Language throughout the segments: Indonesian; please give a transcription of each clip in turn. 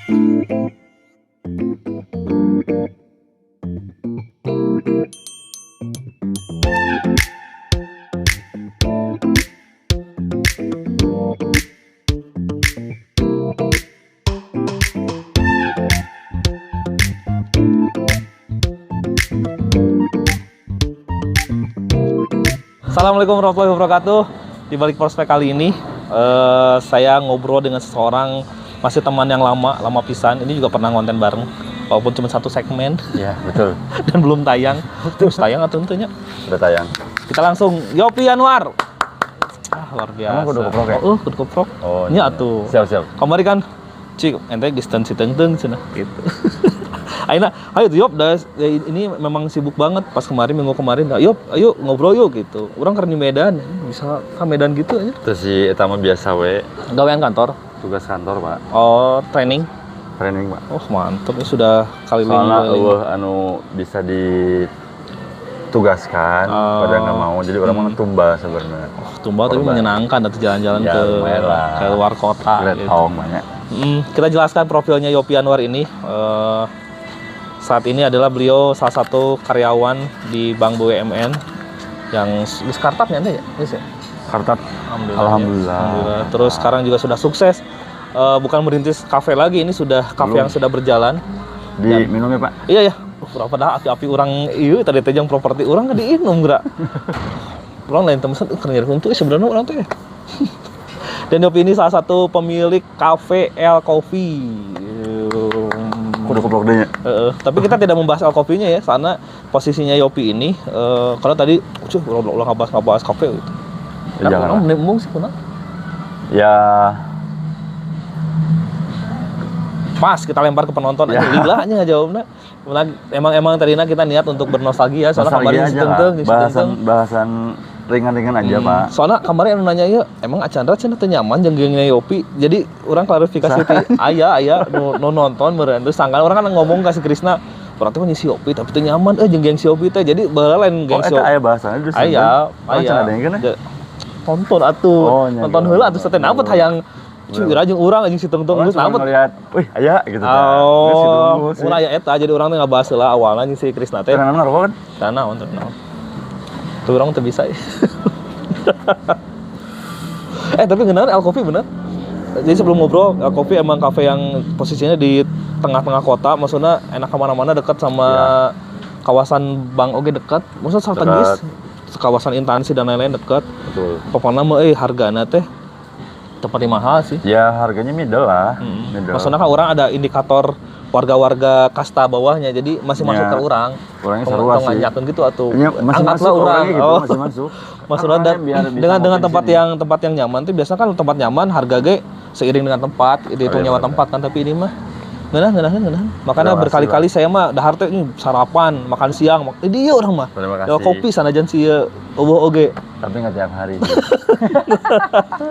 Assalamualaikum warahmatullahi wabarakatuh. Di balik prospek kali ini saya ngobrol dengan seseorang, masih teman yang lama pisan. Ini juga pernah ngonten bareng, walaupun cuma satu segmen. Iya, betul. Dan belum tayang. Terus tayang atau tentunya? Udah tayang. Kita langsung Yopi Anwar. Luar biasa. Emang kudu koprok ya? Kudu koprok. Oh, nya atuh. Siap. Kamari kan cik ente geus teu siteung cenah gitu. Ayo Yop, ini memang sibuk banget pas minggu kemarin. Yop, ayo ngobrol yuk gitu. Orang keren di Medan, bisa ke Medan gitu aja. Terus si eta mah biasa we. Gawean kantor? Tugas kantor, Pak. Oh, training, Pak. Oh, mantep ya, sudah kali ini. Soalnya anu bisa ditugaskan, pada nggak mau. Jadi orang mah tumba sebenarnya. Oh, tumba tapi menyenangkan atau jalan-jalan ya, ke luar kota gitu. Banyak. Kita jelaskan profilnya Yopi Anwar ini. Saat ini adalah beliau salah satu karyawan di Bank BUMN yang di startupnya ya? Yes, ya? Startup. Alhamdulillah. Terus sekarang juga sudah sukses. Bukan merintis kafe lagi, ini sudah kafe yang sudah berjalan. Minum ya, Pak? Iya ya. Berapa dah api-api orang ieu tadi teh jeung properti orang nggak diinum geura. Orang lain temen kerja untuk sebenarnya orang teh. Dan Yopi ini salah satu pemilik kafe El Coffee. Kudu koprok deh ya. Tapi kita tidak membahas El Coffee-nya ya, karena posisinya Yopi ini karena tadi ulah ngabahas kafe gitu. Ya, jangan. Nembung sih kenapa? Ya pas kita lempar ke penonton aja lilah aja ngajawabna. Emang tadinya kita niat untuk bernostalgia soalnya kemarin bahasan ringan-ringan aja, Pak. Soalnya kemarin anu nanya ya, emang Acandra cenah teu nyaman jeung gengnya Yopi. Jadi orang klarifikasi ti aya nu nonton meureun terus sangkan orang kan ngomong ka si Krisna, urang teh nyisi Yopi tapi teu nyaman jeung geng si Yopi teh. Jadi baheula lain geng si Yopi. Aya bahasana deus. Aya. Tonton atuh. Nonton heula atuh teh nampet hayang Cira jeung urang anjing si tengtung geus nampet. Ngeliat, wih aya gitu teh. Oh, mun aya eta jadi urang teh ngabahas heula awalna jeung si Krisna teh. Karena ngarokok kan? Naon. Tuh orang tuh bisa. Tapi benar El Coffee benar. Jadi sebelum ngobrol, El Coffee emang kafe yang posisinya di tengah-tengah kota, maksudnya enak kemana-mana, dekat sama kawasan Bank Oge dekat, maksudnya strategis, kawasan intansi dan lain-lain dekat. Betul. Pokoknya mah hargana teh tempat mahal sih. Ya harganya middle lah. Middle. Maksudnya kan orang ada indikator warga-warga kasta bawahnya, jadi masih masuk ke orang. Orangnya seru sih. Ngajakin gitu atau angkatlah orang gitu, masih masuk. Maksudnya dengan tempat yang nyaman tuh biasanya kan tempat nyaman harga ge seiring dengan tempat, itu nyawa tempat kan, tapi ini mah ngeunah. Makanya berkali-kali saya mah dahar teh sarapan, makan siang, di ieu urang mah. Ya kopi sanajan si eueuh oge. Tapi enggak tiap hari.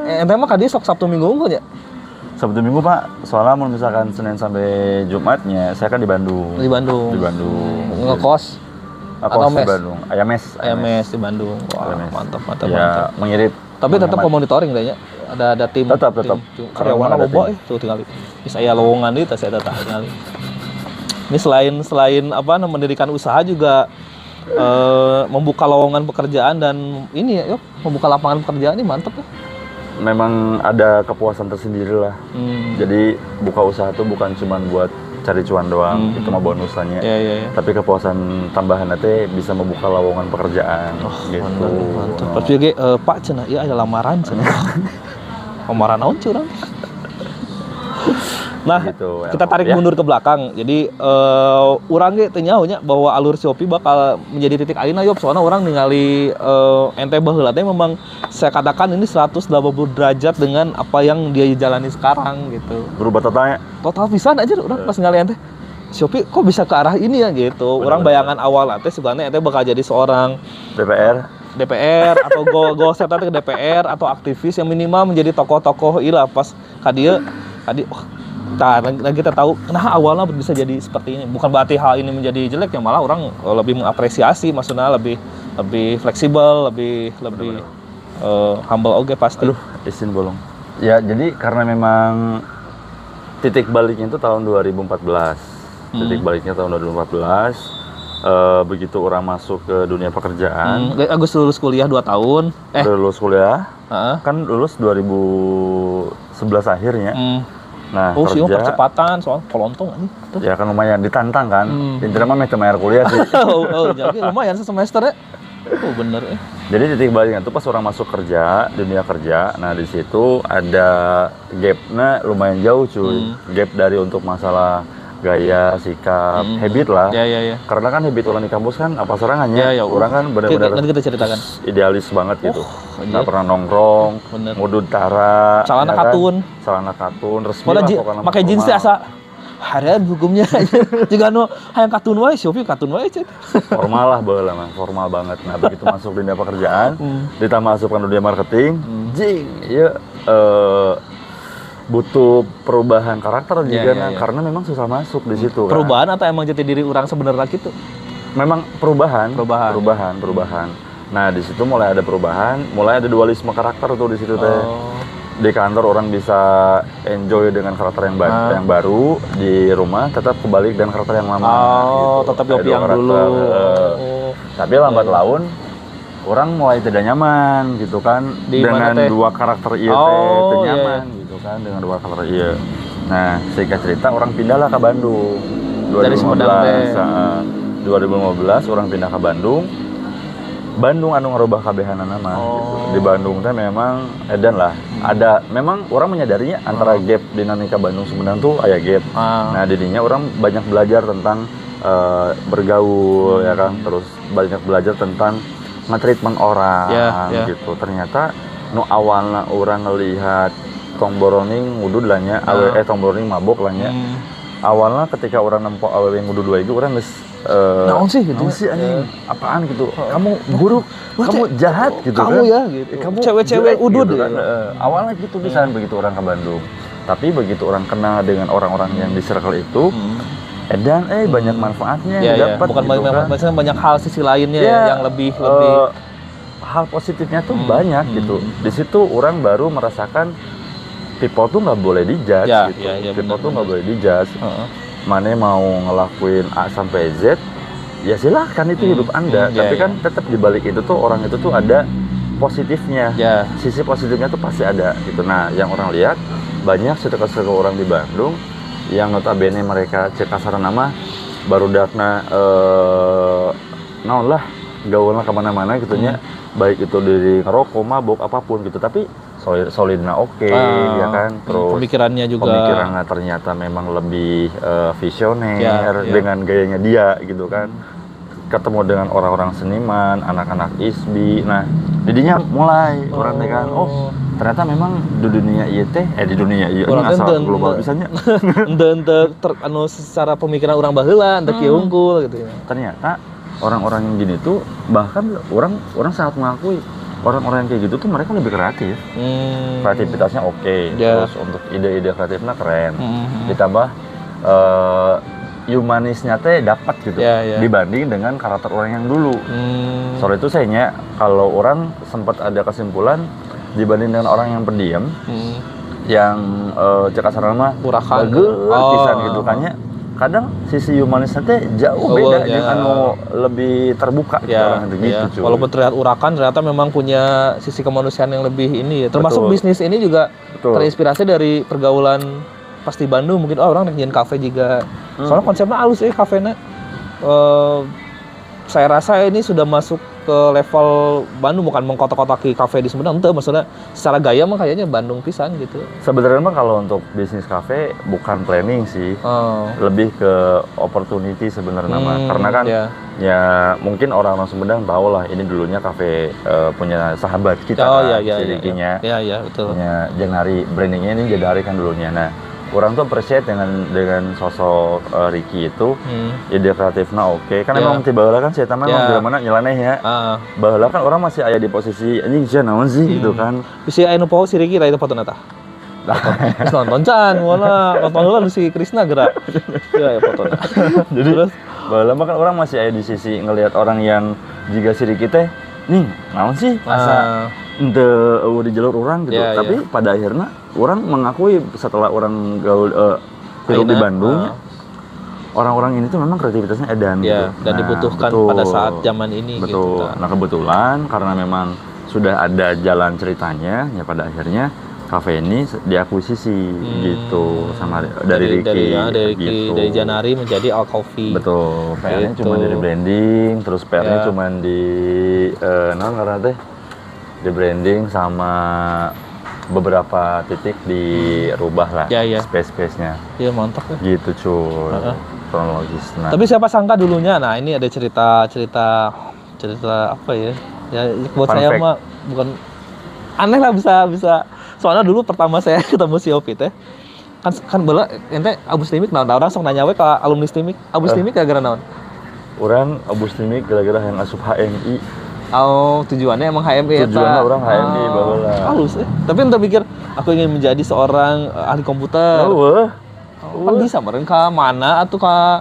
Ente mah ka dieu sok Sabtu Minggu unggul nya? Sabtu Minggu, Pak. Soalnya mau misalkan Senin sampai Jumatnya, saya kan di Bandung. Di Bandung. Ngekos atau mes? Di Bandung. Ayam mes di Bandung. Wah, mantap. Ya, mengirit. Tapi tetap monitoring kayaknya. Ada tim. Tetap. Karyawan loba tuh tinggal. Bisa aya lowongan di saya datang tinggal. Ini selain mendirikan usaha juga membuka lowongan pekerjaan dan ini ya, membuka lapangan pekerjaan ini mantap ya. Memang ada kepuasan tersendiri lah. Jadi buka usaha tuh bukan cuma buat cari cuan doang, itu mah bonusannya. Iya. Tapi kepuasan tambahan nanti bisa membuka lowongan pekerjaan. Gitu. Mantap. Terus juga Pak cenah, iya ada lamaran cenah. Lamaran naon curang? Nah, gitu, kita tarik mundur ke belakang. Jadi urang ge teu nyaho nya bahwa alur Shopee bakal menjadi titik ayeuna Yop. Soalnya orang ningali ente baheula teh memang saya katakan ini 180 derajat dengan apa yang dia jalani sekarang gitu. Berubah totalnya. Total pisan aja urang pas ngali ente. Shopee kok bisa ke arah ini ya gitu. Urang bayangan awal ente sebenarnya ente bakal jadi seorang DPR atau gosep tadi ke DPR atau aktivis yang minimal menjadi tokoh-tokoh ilah pas kadieu dan kita tahu nah awalnya bisa jadi seperti ini. Bukan berarti hal ini menjadi jelek, ya malah orang lebih mengapresiasi, maksudnya lebih fleksibel, lebih humble oke pasti. Aduh, izin bolong. Ya jadi karena memang titik baliknya itu tahun 2014. Titik baliknya tahun 2014. Begitu orang masuk ke dunia pekerjaan. Agus lulus kuliah 2 tahun. Lulus kuliah. Kan lulus 2011 akhirnya. Nah, sih kerja. percepatan soal kolontong ini. Ya kan lumayan ditantang kan. Intinya mah bayar kuliah sih. Jadi lumayan sesemester ya. Bener ya. Jadi titik baliknya itu pas orang masuk kerja, dunia kerja. Nah, di situ ada gapnya lumayan jauh cuy. Gap dari untuk masalah gaya, sikap, habit lah. Ya. Karena kan habit orang di kampus kan apa serangannya? Orang kan benar-benar nanti kita ceritakan. Idealis banget gitu. Nggak pernah nongkrong, ngudut tara, celana katun. Celana katun, resmi lah pokoknya. Pakai jeans asa harian hukumnya. Jika hayang katun wae, Shopee katun wae cek. Formal lah baheula mah, formal banget. Nah, begitu masuk dunia pekerjaan, ditambah masukkan dunia marketing, jing, ya butuh perubahan karakter juga karena memang susah masuk di situ kan. Perubahan atau emang jati diri orang sebenarnya gitu? Memang perubahan. Nah, di situ mulai ada perubahan, mulai ada dualisme karakter tuh di situ teh. Di kantor orang bisa enjoy dengan karakter yang baru, di rumah tetap kebalik dengan karakter yang lama gitu. Tetap yopi yang dulu. Tapi lambat laun orang mulai tidak nyaman gitu kan dengan dua karakter iya teh nyaman gitu kan dengan dua karakter iya. Nah, singkat cerita orang pindahlah ke Bandung. 2015 orang pindah ke Bandung. Bandung anu ngerubah kabehana nama gitu. Di Bandung teh memang edan lah. Ada memang orang menyadarinya antara gap dinamika Bandung Sumedang tuh aya gap. Nah, didinya orang banyak belajar tentang bergaul ya kan, terus banyak belajar tentang nge-treatment orang gitu. Ternyata nu awalna orang ngelihat tong boroning ngudud lah nya, tong boroning mabok lah nya. Awalnya ketika orang nempok awewe ngudud wae ge urang geus naon sih gitu. Naon sih anjing? Apaan gitu? Kamu buruk, kamu jahat gitu kamu kan. Ya gitu. Kamu cewek-cewek udud gitu kan. Awalnya gitu pisan begitu orang ke Bandung. Tapi begitu orang kenal dengan orang-orang yang di circle itu, edan banyak manfaatnya dapat bukan gitu kan. Banyak hal sisi lainnya yang lebih hal positifnya tuh banyak gitu. Di situ orang baru merasakan people tuh nggak boleh dijudge gitu. People tuh nggak boleh dijudge. Mana mau ngelakuin A sampai Z, ya silahkan itu hidup Anda. Tapi kan tetap di balik itu tuh orang itu tuh ada positifnya. Sisi positifnya tuh pasti ada gitu. Nah, yang orang lihat banyak circle orang di Bandung yang notabene mereka cek kasaran nama barudakna naon lah gaulna kemana-mana gitunya. Baik itu dari ngerokok, mabok, apapun gitu. Tapi solidnya oke, ya kan. Terus pemikirannya juga. Pemikirannya ternyata memang lebih visioner dengan gayanya dia gitu kan. Ketemu dengan orang-orang seniman, anak-anak ISBI. Nah, jadinya mulai orang teh kan, ternyata memang di dunia ieu teh di dunia ieu asal global bisanya. Ente secara pemikiran orang baheula, ente kieu unggul gitu ya. Ternyata orang-orang yang gini tuh bahkan orang sangat mengakui orang-orang yang kayak gitu tuh mereka lebih kreatif. Kreativitasnya oke. Terus untuk ide-ide kreatifnya keren. Ditambah humanisnya teh dapat gitu dibanding dengan karakter orang yang dulu. Soal itu sayanya kalau orang sempat ada kesimpulan dibanding dengan orang yang pendiam yang cek kasarna mah bageus pisan gitu kannya. Kadang sisi humanisnya teh jauh beda jeung anu lebih terbuka orang gitu. Walaupun terlihat urakan ternyata memang punya sisi kemanusiaan yang lebih ini ya. Termasuk bisnis ini juga terinspirasi dari pergaulan pas di Bandung. Mungkin orang ngejain kafe juga. Soalnya konsepnya halus kafenya. Saya rasa ini sudah masuk ke level Bandung, bukan mengkotak-kotaki kafe di Sumedang. Ente maksudnya secara gaya mah kayaknya Bandung pisan gitu. Sebenarnya mah kalau untuk bisnis kafe bukan planning sih. Lebih ke opportunity sebenarnya mah. Karena kan ya mungkin orang-orang Sumedang tahu lah ini dulunya kafe punya sahabat kita si Rikinya. Iya, betul. Punya Jenari, brandingnya ini Jenari kan dulunya. Nah, orang tuh appreciate dengan sosok Ricky itu. Ide kreatifnya oke. Kan emang ti baheula kan saya memang gimana nyeleneh ya. Baheula kan orang masih ada di posisi anjing sia naon sih gitu kan. Bisi aya nu poho si Ricky tah itu fotona tah. Terus nonton can mola nonton heula si Krisna gerak. Ya fotona. Jadi terus baheula kan orang masih ada di sisi ngelihat orang yang jika si Ricky teh nih naon sih asa henteu di jalur orang gitu. Tapi pada akhirnya orang mengakui setelah orang gaul hidup di Bandung, orang-orang ini tuh memang kreativitasnya edan ya, gitu. Dan dibutuhkan pada saat zaman ini. Betul. Gitu. Nah kebetulan karena memang sudah ada jalan ceritanya, ya pada akhirnya kafe ini diakuisisi gitu sama dari Ricky. Gitu. Dari Janari menjadi Al Coffee. Betul. PR-nya cuma dari branding, terus PR-nya cuma di karena teh di branding sama beberapa titik dirubah lah space-nya. Iya mantap ya. Gitu cuy. Kronologis. Nah. Tapi siapa sangka dulunya, nah ini ada cerita apa ya? Ya buat saya mah bukan aneh lah bisa. Soalnya dulu pertama saya ketemu si Opi teh kan bala ente Abus Timik naon orang sok nanya we ka alumni Timik. Abus Timik gara-gara naon? Urang Abus Timik gara-gara yang asup HMI. Oh, tujuannya emang HMI eta. Tujuannya orang HMI baheula. Halus ya. Tapi ente pikir aku ingin menjadi seorang ahli komputer. Kan bisa meureun ka mana atau ka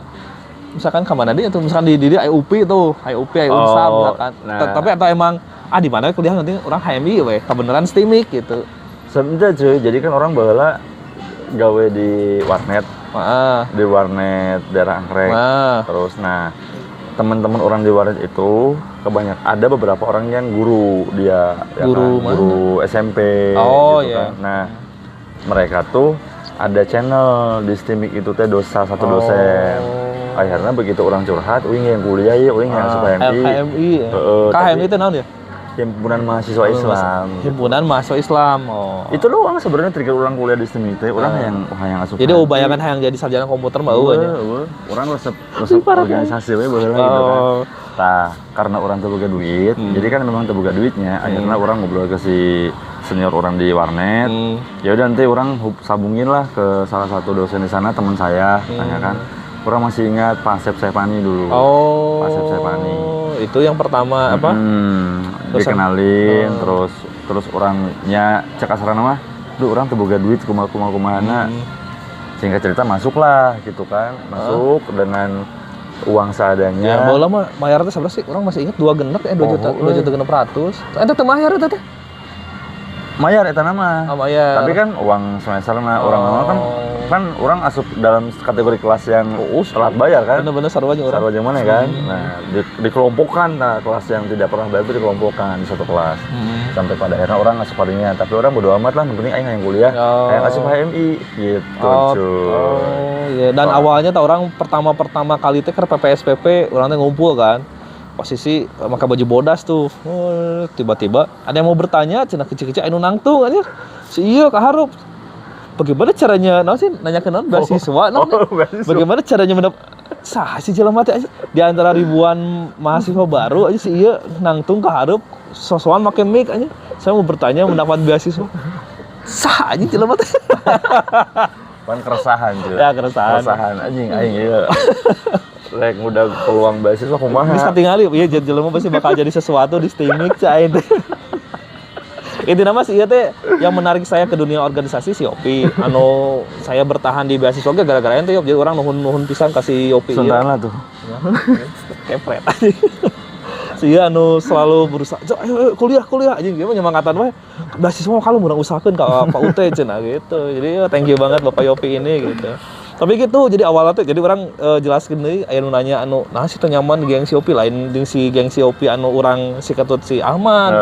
misalkan ka mana dia atau misalkan di IUP tuh, IUP Unsam misalkan. Tapi atau emang di mana kuliah nanti orang HMI we, kebenaran Timik gitu. Sebenarnya cuy, jadi kan orang baheula gawe di warnet. Di warnet daerah Anggrek. Terus teman-teman orang di warnet itu kebanyakan ada beberapa orang yang guru dia, guru SMP gitu kan. Nah, mereka tuh ada channel di Stimik itu teh satu dosen. Akhirnya begitu orang curhat, yang kuliah ya, yang masuk HMI. HMI itu naon ya? Himpunan Mahasiswa Islam. Himpunan Mahasiswa Islam. Itu doang sebenarnya trigger orang kuliah di Stimik teh. Orang yang asup. Jadi bayangan hayang jadi sarjana komputer mah eueuh nya. Orang resep organisasi we baheula gitu kan. Tah, karena orang teu boga duit, jadi kan memang teu boga duitnya. Akhirnya orang ngobrol ke si senior orang di warnet. Ya udah nanti orang sabungin lah ke salah satu dosen di sana, teman saya, tanya kan. Orang masih ingat Pak Sep Sepani dulu. Pak Sep Sepani. Itu yang pertama apa? Dikenalin, terus orangnya cek asrana mah, orang teu boga duit kumaha-kumahana. Singkat cerita masuklah gitu kan. Masuk dengan uang seadanya. Ya, baheula mah mayar teh sabaraha sih? Orang masih ingat 2 genep 2.600.000. Ente teu mayar eta teh? Mayar eta nama. Mayar. Tapi kan uang semesterna orang kan orang asup dalam kategori kelas yang telat bayar kan. Bener-bener sarua jeung urang. Sarua jeung mana kan. Nah, dikelompokkan kelas yang tidak pernah bayar itu dikelompokkan di satu kelas. Sampai pada akhirnya orang asup padinya, tapi orang bodo amat lah, yang penting aing hayang kuliah. Hayang asup HMI gitu, Iya, dan awalnya orang pertama kali teh ke PPSPP, orang teh ngumpul kan. Posisi pakai baju bodas tuh. Tiba-tiba ada yang mau bertanya, cenah kecil-kecil anu nangtung aja. Si ieu kaharup. Bagaimana caranya nanya ke beasiswa bagaimana caranya sah si jelema teh di antara ribuan mahasiswa baru aja si ieu nangtung kaharup sosokan make mic aja. Saya mau bertanya mendapat beasiswa. Sah aja jelema teh. Pan keresahan cuy. Ya keresahan anjing aing ieu. Rek udah peluang beasiswa kumaha. Bisa tinggal ya jelema pasti bakal jadi sesuatu di Stimik cai teh. Itu nama sih teh yang menarik saya ke dunia organisasi si Opi. Saya bertahan di beasiswa gara-gara ente jadi orang nuhun pisan kasih Opi. Sentana tuh. Kepret aja. Sia selalu berusaha, ayo kuliah anjing gimana nyemangatan we. Beasiswa kalau urang usahakeun ka Pak UT cenah gitu. Jadi thank you banget Bapak Yopi ini gitu. Tapi gitu, jadi awalnya tuh, jadi orang jelaskan nih, aya nu nanya nah si teh nyaman geng si Opi lain jeung si geng si Opi urang si ketut si Ahmad.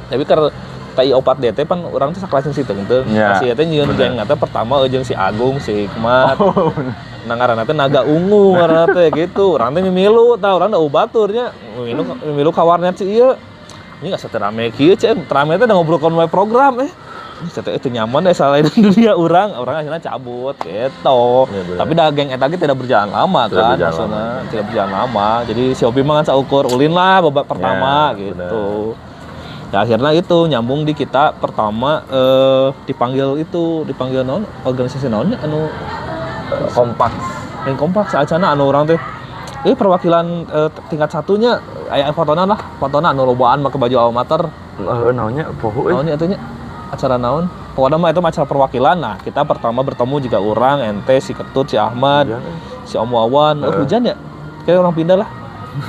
Tapi karena TI Opat DT pan urang teh sakelas si teu. Si teh nyieun geng teh pertama jeung si Agung, si Hikmat. Nah ngaranna teh Naga Ungu ngaranna teh gitu. Urang teh mimilu tah urang da baturnya. Mimilu ka warnet si ieu. Ini enggak saterame kieu cen. Terame teh ngobrolkeun we program itu nyaman deh salah di dunia orang akhirnya cabut gitu. Tapi geng eta tidak berjalan lama kan maksudnya tidak berjalan lama. Jadi si Opi mah kan saukur ulin lah babak pertama gitu. Ya akhirnya itu nyambung di kita pertama dipanggil naon organisasi naonnya kompak. Yang kompak saacana orang teh perwakilan tingkat satunya aya fotona lobaan make baju alma mater. Naonnya poho naonnya atunya acara naon? Pokoknya mah itu acara perwakilan. Nah, kita pertama bertemu juga orang, ente, si Ketut, si Ahmad, si Om Wawan. Hujan ya? Kayak orang pindah lah.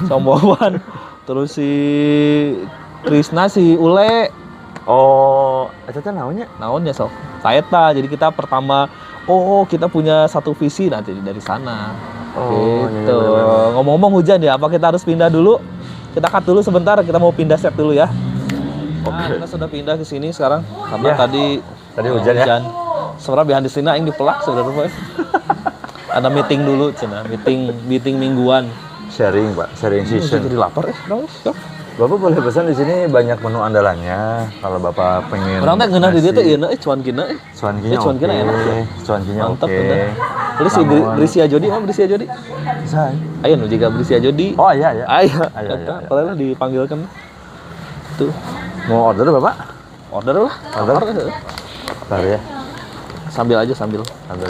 Si Om Wawan. Terus si Krisna, si Ule. Oh, eta teh naonnya? Naonnya sok. Saeta. Jadi kita pertama kita punya satu visi nanti dari sana. Oh, gitu. Iya. Ngomong-ngomong hujan ya, apa kita harus pindah dulu? Kita cut dulu sebentar, kita mau pindah set dulu ya. Nah, kita sudah pindah ke sini sekarang karena tadi hujan ya. Sebenarnya behind the scene aing dipelak sebenarnya. Ada meeting dulu, cenah. Meeting mingguan. Sharing, Pak. Sharing session. Jadi lapar Bapak boleh pesan di sini banyak menu andalannya kalau Bapak pengen. Orang teh ngeunah di dieu teh ieu cuan kina Cuan kina enak ya. Cuan kina mantap oke. bener. Beli si Brisia Jodi mah Brisia Jodi. Say. Ayo nu juga Brisia Jodi. Oh iya ya. Ayo. Iya. Kalau dipanggilkan. Tuh. Mau order Bapak? Order lah. Order. Bentar ya. Sambil ya. Sambil. Sambil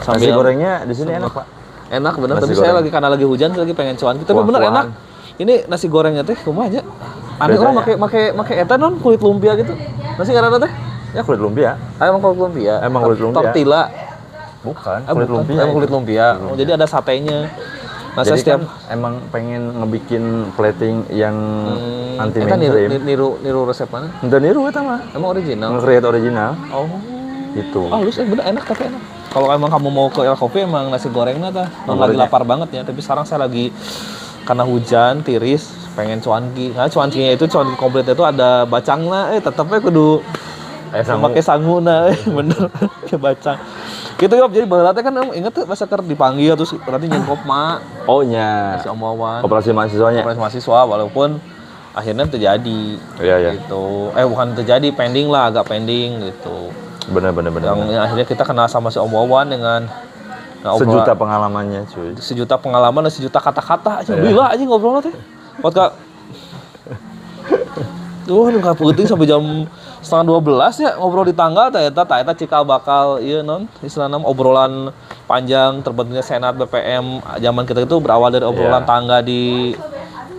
Nasi gorengnya di sini enak, Pak. Enak bener, Nasi tapi goreng. saya karena lagi hujan saya lagi pengen cuan. Tapi bener enak. Ini nasi gorengnya teh kumaha aja. Aneh orang make eta non kulit lumpia gitu. Nasi ngaranna teh? Ya kulit lumpia. Emang kulit lumpia. Emang kulit lumpia. Tortilla. Bukan, Kulit lumpia. Emang kulit lumpia. Oh, jadi ada satenya. Nah, jadi saya setiap kan emang pengen ngebikin plating yang anti eta mainstream. niru resep mana? Udah niru eta mah. Emang original. Nge-create original. Oh. Gitu. Halus bener enak tapi enak. Kalau emang kamu mau ke El Coffee emang nasi gorengnya tah. Lagi lapar banget ya, tapi sekarang saya lagi karena hujan tiris pengen cuanki. Nah, cuankinya itu cuanki komplit itu ada bacangna tetepnya kudu pakai sanguna bener ke bacang. Gitu ya, jadi baheula teh kan inget tuh masa keur dipanggil terus berarti nyenkop mak. Oh nya. Si omongan. Operasi mahasiswanya. Operasi mahasiswa walaupun akhirnya terjadi. Iya. Gitu. Bukan terjadi, pending lah, agak pending gitu. Bener. Yang akhirnya kita kenal sama si Om Wawan dengan sejuta pengalamannya cuy. Sejuta pengalaman dan sejuta kata-kata aja. Gila aja ngobrolnya teh. Podcast nggak penting sampai jam 11:30 ya ngobrol di tangga eta cikal bakal ieu non istilahna obrolan panjang terbentuknya Senat BPM zaman kita itu berawal dari obrolan tangga di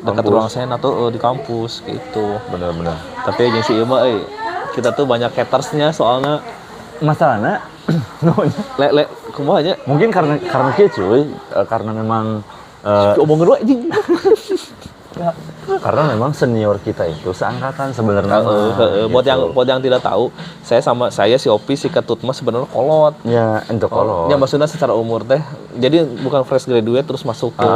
dekat ruang Senat tuh di kampus gitu. Bener. Tapi jeung si ieu mah kita tuh banyak hatersnya soalnya masalahnya le kumaha nya mungkin karena kieu cuy karena memang omongin lu anjing. Karena memang senior kita itu seangkatan sebenarnya. Buat yang tidak tahu, saya si Opi si Ketut mah sebenarnya kolot. Ya, ente kolot. Ya maksudnya secara umur teh. Jadi bukan fresh graduate terus masuk ke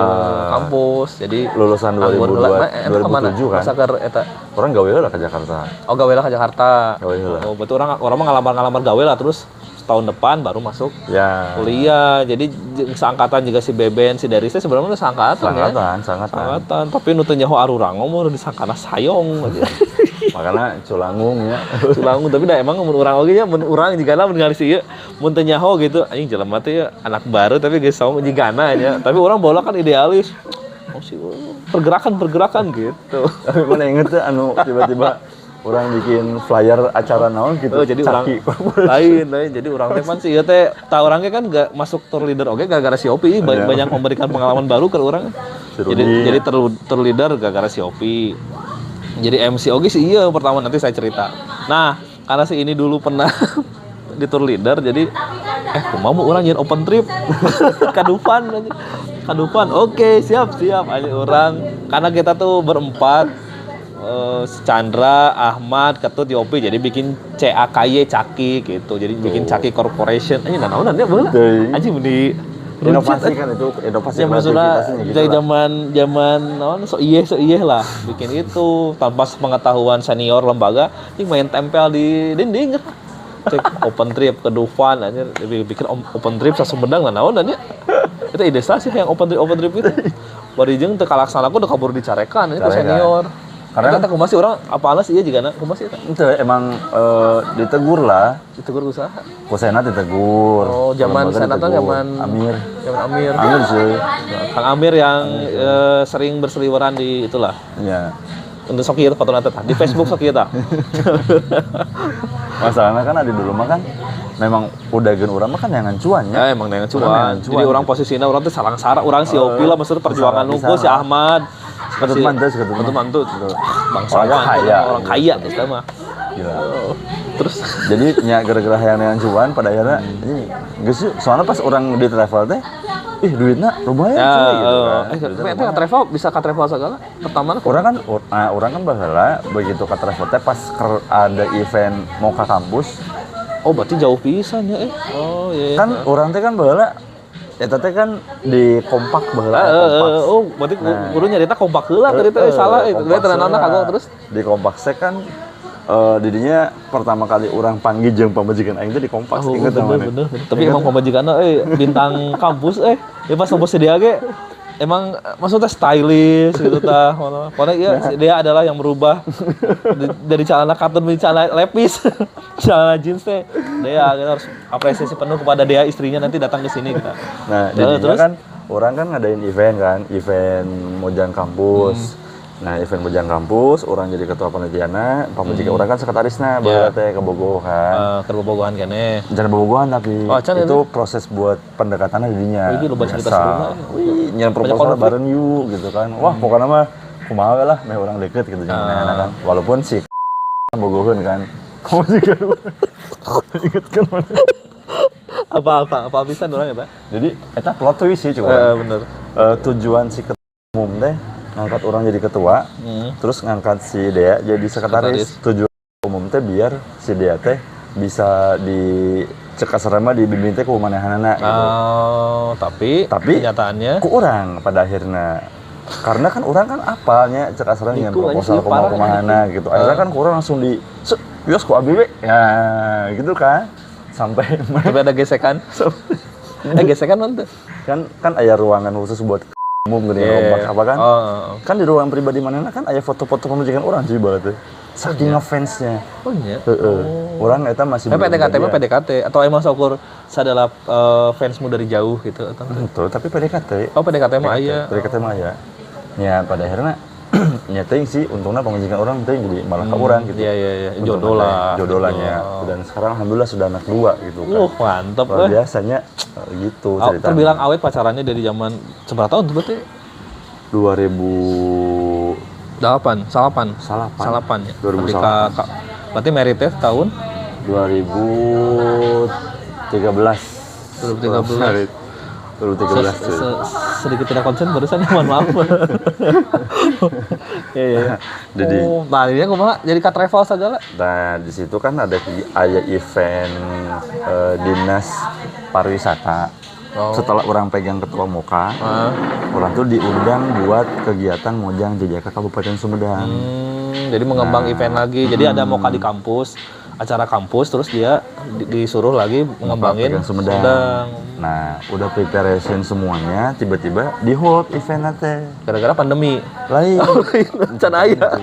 kampus. Jadi lulusan 2007 kan. Masa keur eta orang gawe lah ke Jakarta. Oh, gawe lah ke Jakarta. Gawe lah. Oh, betul orang mah ngalamar gawe lah terus tahun depan baru masuk kuliah. Jadi seangkatan juga si Beben, si Deris sebenarnya udah seangkatan. Tapi nu teu nyaho arurang mah disangkana sayong aja. Makanya culangung ya. Culangung tapi da emang mun urang oge nya mun urang jigana mun ngali si ieu mun teu nyaho gitu anjing jelema teh anak baru tapi geus saung jigana nya. Tapi urang bola kan idealis. Oh sih pergerakan gitu. Tapi mana inget tuh anu tiba-tiba orang bikin flyer acara naon gitu. Jadi orang lain. Jadi orang teh man sih ieu teh tah urang kan gak masuk tour leader oge gara-gara si Opi banyak memberikan pengalaman baru ke orang. Jadi tour leader gara-gara si Opi. Jadi MC oge sih iya pertama nanti saya cerita. Nah, karena si ini dulu pernah di tour leader jadi kumaha mau urang nyen open trip Kadupan. Oke, siap aja orang karena kita tuh berempat Chandra, Ahmad, Ketut, Yopi jadi bikin CAKY Caki gitu. Jadi bikin Caki Corporation. Anjing naon nya beula. Anjing di inovasi kan itu inovasi kreativitasnya gitu. Dari zaman naon sok ieu lah bikin itu tanpa pengetahuan senior lembaga anjing main tempel di dinding. Cek open trip ke Dufan anjir bikin open trip sa Sumedang lah naon nya. Itu ide sih yang open trip itu. Bari jeung teu kalaksanaku udah kabur dicarekan itu senior. Karena kata kumasi orang apalah sih iya juga nak kumasi eta. Itu emang ditegur lah. Ditegur usaha. Ku Senat ditegur. Oh, zaman Senat kan zaman Amir. Zaman Amir. Amir sih. Kang Amir yang sering berseliweran di itulah. Iya. Untuk sok ieu foto nanti di Facebook sok ieu tah. Masalahnya kan ada dulu mah kan memang udah gen urang mah kan yang cuan ya. Emang yang cuan. Jadi orang posisinya orang teh sarang-sara urang si Opi lah maksudnya perjuangan nunggu si Ahmad. Ketut mantu. Bangsawan, orang kaya itu mah. Gila. Terus jadi nya gara-gara hayang dengan cuan pada akhirnya ini geus soalnya pas orang di travel teh duitnya lumayan cuy gitu kan. Tapi ente travel bisa ka travel segala. Pertama orang kan baheula begitu ka travel teh pas ada event mau ke kampus. Oh, berarti jauh pisan ya Oh, iya. Kan orang teh kan baheula eta teh kan di kompak baheula. Oh, berarti kudu nyarita kompak heula tadi teh salah itu. Tenan-tenan kagok terus di kompak sek kan didinya pertama kali orang panggil jeung pamajikan aing teh di kompak inget bener. Tapi emang pamajikanna bintang kampus ya pas kampus dia ge emang maksudnya stylish gitu tah. Pokoknya iya dia adalah yang merubah dari celana katun menjadi celana lepis. Celana jeans teh. Dia kita harus apresiasi penuh kepada dia istrinya nanti datang ke sini kita. Nah, terus kan orang kan ngadain event Mojang kampus. Nah, event Mojang kampus, orang jadi ketua panitiana, pamajikan orang kan sekretarisna, baheula teh ke Bogoh kan. Ke Bogohan keneh. Jangan Bogohan tapi itu proses buat pendekatannya didinya. Wih, loba cerita seruna. Wih, nyen proposal bareng yuk gitu kan. Wah, pokoknya mah kumaha lah, meh orang deket gitu jangan kan. Walaupun si Bogohan kan. Pamajikan inget kan mana? Apa bisa orang eta? Jadi eta plot twist sih coba. Bener. Tujuan si ketua umum teh ngangkat orang jadi ketua, terus ngangkat si Dea jadi sekretaris. Tujuan umum teh biar si Dea teh bisa cek asrama dibimbing teh ku manahanana gitu. Oh, tapi kenyataannya ku orang pada akhirnya. Karena kan orang kan apalnya cek asrama dengan proposal kumahana gitu. Akhirnya kan kurang langsung yos ku ABW. Ya, gitu kan. Sampai ada gesekan. Gesekan nanti. Kan aya ruangan khusus buat umum gini kompak apa kan? Kan di ruangan pribadi mana kan aya foto-foto pemajikan orang sih bae teh. Saking ngefansnya. Oh iya. Orang eta masih PDKT atau emang saukur sadala fansmu dari jauh gitu atau? Betul, tapi PDKT. Oh, PDKT mah aya. PDKT mah aya. Ya pada akhirnya nyatain sih untungnya pemajikan orang teh jadi malah ke orang gitu. Iya. Jodohnya. Dan sekarang alhamdulillah sudah anak 2 gitu kan. Mantap. Biasanya gitu ceritanya. Terbilang awet pacarannya dari zaman seberapa tahun tuh berarti? 2008 ya. 2008. Berarti meritnya tahun 2013. Sedikit tidak konsen barusan, mohon maaf. Iya. Jadi, ini kumaha jadi ka travel segala. Nah, di situ kan ada event dinas pariwisata. Setelah orang pegang ketua Moka, orang tuh diundang buat kegiatan Mojang Jajaka Kabupaten Sumedang. Jadi mengembang event lagi. Jadi ada Moka di kampus, acara kampus, terus dia disuruh lagi mengembangin Sumedang. Nah, udah preparation semuanya, tiba-tiba di hold event teh. Gara-gara pandemi. Lain. Can aya.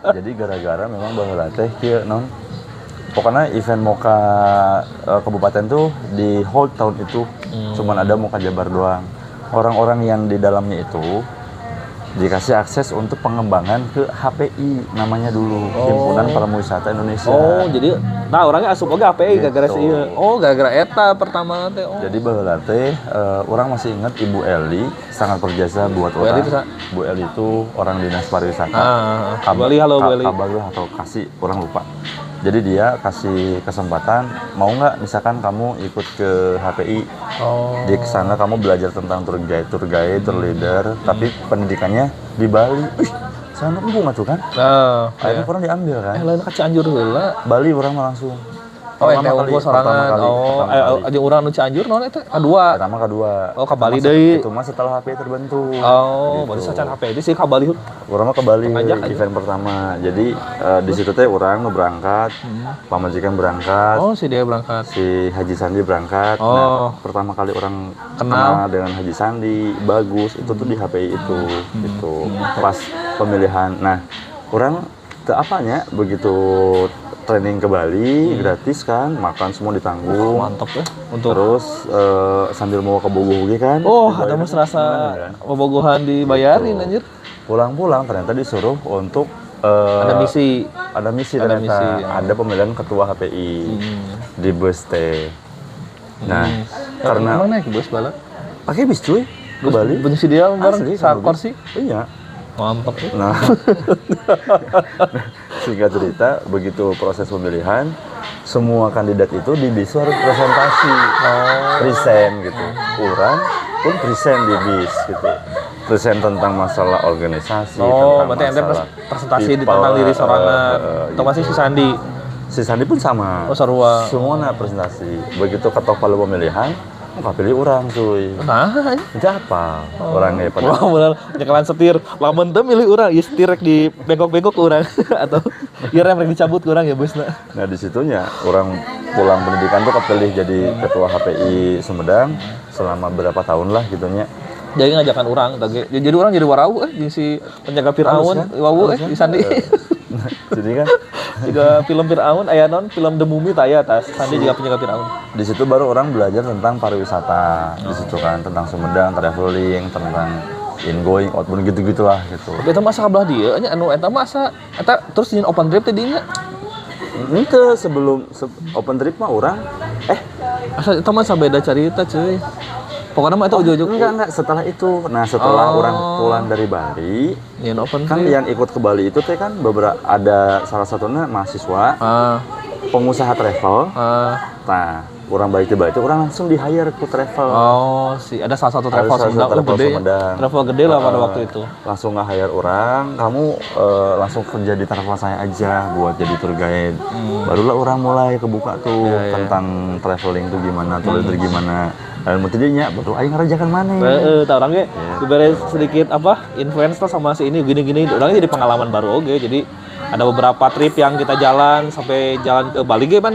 Jadi gara-gara memang baheula teh kieu non. Pokoknya event Moka kabupaten tuh di hold tahun itu. Cuman ada Moka Jabar doang. Orang-orang yang di dalamnya itu dikasih akses untuk pengembangan ke HPI namanya dulu, Himpunan Pariwisata Indonesia. Oh, jadi orangnya asup oge HPI gitu. Gara-gara sih. Oh, gara-gara eta pertama teh. Jadi baheula teh orang masih ingat Ibu Eli sangat berjasa buat orang. Bu Eli itu orang dinas pariwisata. Halo Bu Eli. Kabaluh atau kasih orang lupa. Jadi dia kasih kesempatan, mau nggak misalkan kamu ikut ke HPI, di sana kamu belajar tentang tour guide, tour leader, tapi pendidikannya di Bali. Sana bunga tuh kan? Akhirnya orang diambil kan? Lain ka Cianjur heula. Bali orang mah langsung. Ente unggul sorangan. Aja urang nu Cianjur naon eta? Kedua. Pertama kedua. Ka Bali deui. Itu mah setelah HPI terbentuk. Baru sacan HPI itu sih ka Bali. Urang mah ke Bali event pertama. Jadi di situ teh urang nu berangkat, pamajikan berangkat. Si dia berangkat. Si Haji Sandi berangkat. Nah, pertama kali orang kenal dengan Haji Sandi, bagus. Itu tuh di HPI itu. Itu pas pemilihan. Nah, orang apanya begitu training ke Bali gratis kan, makan semua ditanggung. Mantap ya. Terus sambil mau ke Bogoh kan. Ada mas rasa Bogohan dibayarin anjir. Pulang-pulang ternyata disuruh untuk ada misi ternyata. Ada pemilihan ketua HPI di bus teh. Nah, karena emang naik bus balap? Pakai bis cuy ke Bali. Benci dia bareng sakor sih. Iya. Mantap. Nah, singkat cerita, begitu proses pemilihan, semua kandidat itu di bisu harus presentasi, present gitu. Kurang pun present di BIS gitu. Present tentang masalah organisasi, berarti ente presentasi tentang diri sorangan. Atau masih si Sandi? Si Sandi pun sama. Oh, sarua. Semuanya presentasi. Begitu ketok palu pemilihan, nggak pilih orang cuy. Nah, itu apa? Orangnya pada. Wah, benar. Nyekalan setir. Lamun teu milih orang, ya setir rek di bengkok-bengkok ke orang atau ya rem rek dicabut ke orang ya bosna. Nah di situnya orang pulang pendidikan tuh kepilih jadi ketua HPI Sumedang selama berapa tahun lah gitunya. Jadi ngajakan orang, jadi orang jadi warau si penjaga Firaun, wawu di Sandi. Jadi kan juga film Firaun, aya non film The Mummy taya atas Sandi juga penjaga Firaun. Di situ baru orang belajar tentang pariwisata. Di situ kan tentang Sumedang, traveling, tentang ingoing, outbound gitu-gitulah gitu. Tapi eta masa kabelah dia nya anu eta masa eta terus nyin open trip teh dinya. Itu sebelum open trip mah orang Asa eta mah beda cerita cuy. Pokoknya mah itu ujug-ujug. Enggak, setelah itu. Nah, setelah orang pulang dari Bali, kan yang ikut ke Bali itu teh kan beberapa ada salah satunya mahasiswa, pengusaha travel. Nah, orang balik ke Bali itu orang langsung di-hire ke travel. Oh, ada salah satu travel Sumedang. Travel gede lah pada waktu itu. Langsung nge-hire orang, kamu langsung kerja di travel saya aja buat jadi tour guide. Barulah orang mulai kebuka tuh tentang traveling tuh gimana, tour leader gimana. Dan mutinya baru aing ngerajakan mana. Tahu orangnya diberi sedikit influence sama si ini gini-gini. Orangnya jadi pengalaman baru Jadi ada beberapa trip yang kita jalan sampai jalan ke Bali kan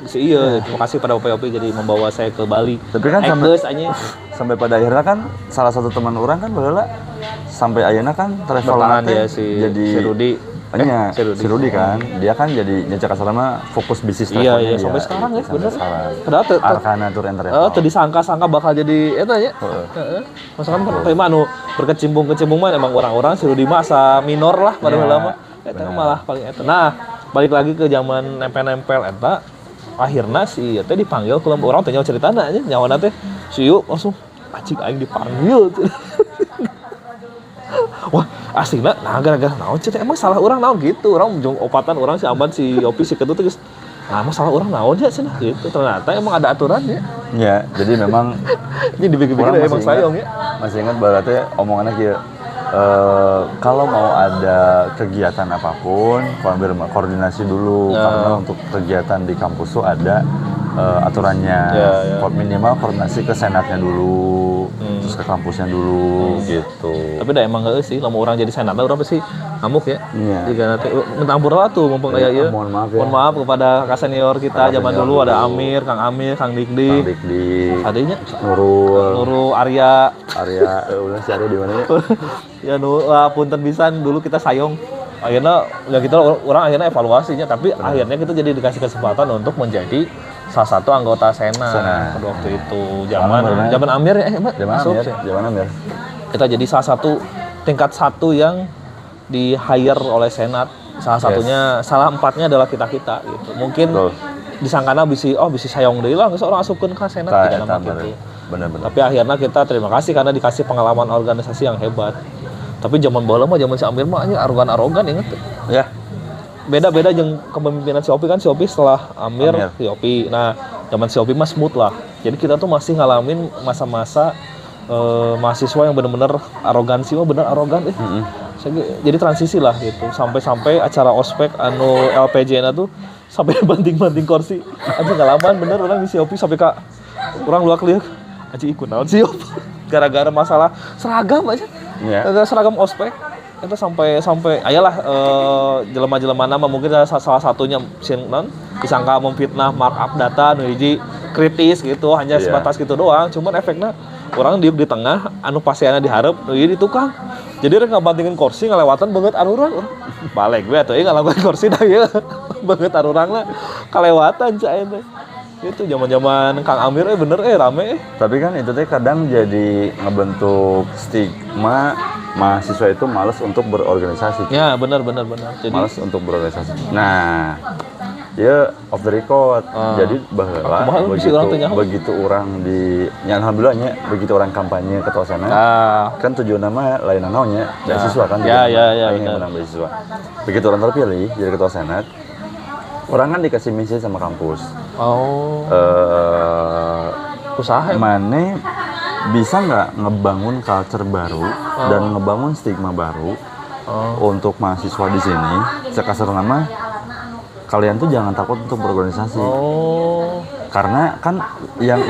si terima kasih pada OP jadi membawa saya ke Bali. Tapi kan sampai pada akhirnya kan salah satu teman orang kan baheula sampai ayeuna kan travel dia si Rudi. Si Rudi kan, dia kan jadi nyecek asrama fokus bisnis travelnya. Iya, sampai sekarang ya, bener. Padahal Arkana Tour and Travel. Teu disangka-sangka bakal jadi eta ya. Masakan tema anu berkecimpung mah emang orang-orang si Rudi mah asa minor lah pada lama. Eta malah paling eta. Nah, balik lagi ke zaman nempel-nempel eta, akhirna si eta dipanggil ke orang teh nyawa ceritana nya, nyawana teh si Yu langsung anjing aing dipanggil. Wah, aslinya nah gara-gara naon cek emang salah orang naon gitu. Orang jong opatan orang si Aman si Opi si Ketut geus nah emang salah orang naon ya cenah gitu. Ternyata emang ada aturannya. Ya, jadi memang ini dipikir-pikir emang sayang ya. Masih ingat berarti omongannya kieu kalau mau ada kegiatan apapun, koordinasi dulu karena untuk kegiatan di kampus tuh ada aturannya. Minimal koordinasi ke senatnya dulu, terus ke kampusnya dulu gitu. Tapi dah emang enggak sih, lama orang jadi senat orang pasti ngamuk ya. Jika nanti minta ampun lah tuh mumpung kayak ya. Mohon maaf kepada kakak senior kita zaman dulu ada Amir, Kang Dikdik. Adanya Nurul, Arya, udah si Arya di mana ya? Ya punten pisan dulu kita sayong. Akhirnya ya kita orang akhirnya evaluasinya, tapi akhirnya kita jadi dikasih kesempatan untuk menjadi salah satu anggota Senat pada waktu itu. Zaman Amir ya, zaman Amir. Kita jadi salah satu tingkat 1 yang di hire oleh Senat. Salah satunya, salah 4-nya adalah kita gitu. Mungkin disangkana bisa sayong deui lah geus orang asupkeun ka Senat tidak nama gitu. Benar-benar. Tapi akhirnya kita terima kasih karena dikasih pengalaman organisasi yang hebat. Tapi zaman bola mah zaman si Amir mah arogan inget ya. Beda-beda jeung kepemimpinan si Opi kan si Opi setelah Amir. Si Opi. Nah, zaman si Opi mah smooth lah. Jadi kita tuh masih ngalamin masa-masa mahasiswa yang benar-benar arogansi mah bener arogan Jadi transisi lah gitu. Sampai acara ospek anu LPJ-na tuh sampai banting-banting kursi. Anjing ngalaman bener orang di si Opi sampai ka orang luar lihat anjing ikut naon si Opi. Gara-gara masalah seragam aja. Gara-gara seragam ospek. Itu sampai ayalah jelema-jelema nama mungkin salah satunya sinan disangka memfitnah markup data nu hiji kritis gitu hanya sebatas gitu doang, cuman efeknya orang di tengah anu pasienna diharap nu hiji di tukang. Jadi rek ngabantingin kursi ngalewatan banget aruran balik we atuh ngalawan kursi da ieu banget arurang lah kalewatan cai teh. Itu zaman-zaman Kang Amir bener rame. Tapi kan itu teh kadang jadi ngebentuk stigma mahasiswa itu malas untuk berorganisasi. Ya, benar. Jadi malas untuk berorganisasi. Nah, ya off the record. Jadi begitu orang alhamdulillahnya begitu orang kampanye ketua Senat. Kan tujuan nama lain naonnya beasiswa kan. Ya, menang beasiswa. Begitu orang terpilih jadi ketua Senat, orang kan dikasih misi sama kampus. Usaha mana bisa nggak ngebangun culture baru dan ngebangun stigma baru untuk mahasiswa di sini. Sekasar nama, kalian tuh jangan takut untuk berorganisasi. Karena kan yang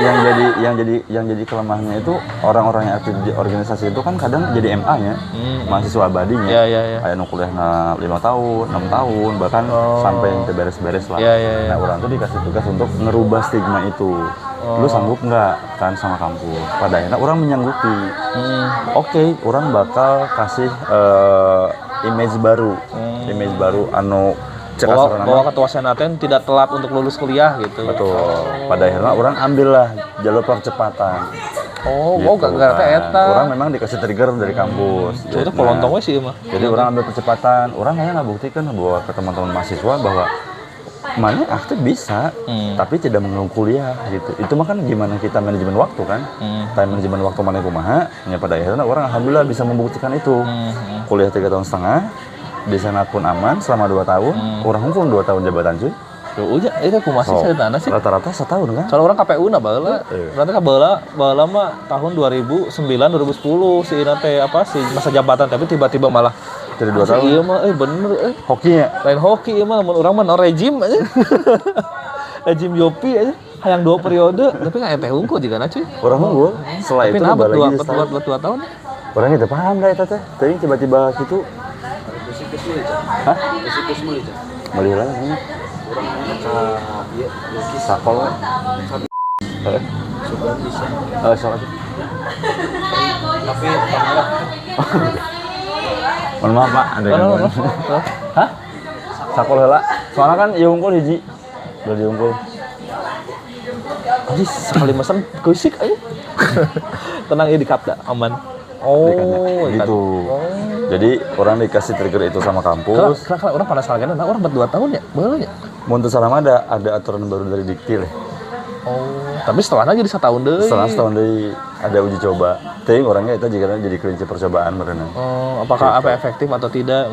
jadi kelemahannya itu orang-orang yang aktif di organisasi itu kan kadang jadi MA-nya, mahasiswa abadinya. Kayak kuliah 5 tahun, 6 tahun, bahkan sampai yang beres-beres lah. Nah, orang tuh dikasih tugas untuk ngerubah stigma itu. Lu sanggup nggak kan sama kampus? Pada akhirnya orang menyanggupi. Oke, orang bakal kasih image baru anu bahwa ketua senaten tidak telat untuk lulus kuliah gitu. Betul. Pada akhirnya orang ambillah jalur percepatan. Gara-gara eta. Orang memang dikasih trigger dari kampus. Itu polontongnya sih mah. Jadi orang ambil percepatan. Orang hanya nggak buktikan bahwa ke teman-teman mahasiswa bahwa mana aktif bisa, tapi tidak menunggu kuliah gitu. Itu mah kan gimana kita manajemen waktu kan? Time manajemen waktu mana kumaha? Ya pada akhirnya orang alhamdulillah bisa membuktikan itu. Kuliah 3,5 tahun. Di senat pun aman selama 2 tahun. Orang hukum 2 tahun jabatan cuy. Itu aku masih saya tanah sih. Rata-rata 1 tahun kan? Soalnya orang KPU na baheula. Berarti baheula mah tahun 2009 2010 si ina teh si masa jabatan tapi tiba-tiba malah jadi 2 tahun. Iya mah bener hokinya. Lain hoki ieu mah urang mah no rejim aja. Rejim Yopi aja. Hayang 2 periode tapi nggak teh unggul juga na cuy. Orang unggul. Setelah itu balik lagi 2 tahun. Orang itu paham dah eta teh. Teuing tiba-tiba gitu. Hah? Beli lah ini. Sakol. Sudah bisa. Soal. Tapi mohon maaf Pak, ada yang Hah? Sakol heula. Soalnya kan ieu unggul hiji. Udah diunggul. Anjir sekali mesen geusik aja. Tenang ya di kapda aman. Gitu. Jadi orang dikasih trigger itu sama kampus. Kalau orang pada salah kan, orang 2 tahun ya, boleh ya. Mun teu salah ada aturan baru dari Diktil. Tapi setelahnya jadi 1 tahun deh. Setelah 1 tahun deh ada uji coba. Teuing orangnya itu jika jadi kelinci percobaan berenang. Apakah efektif atau tidak?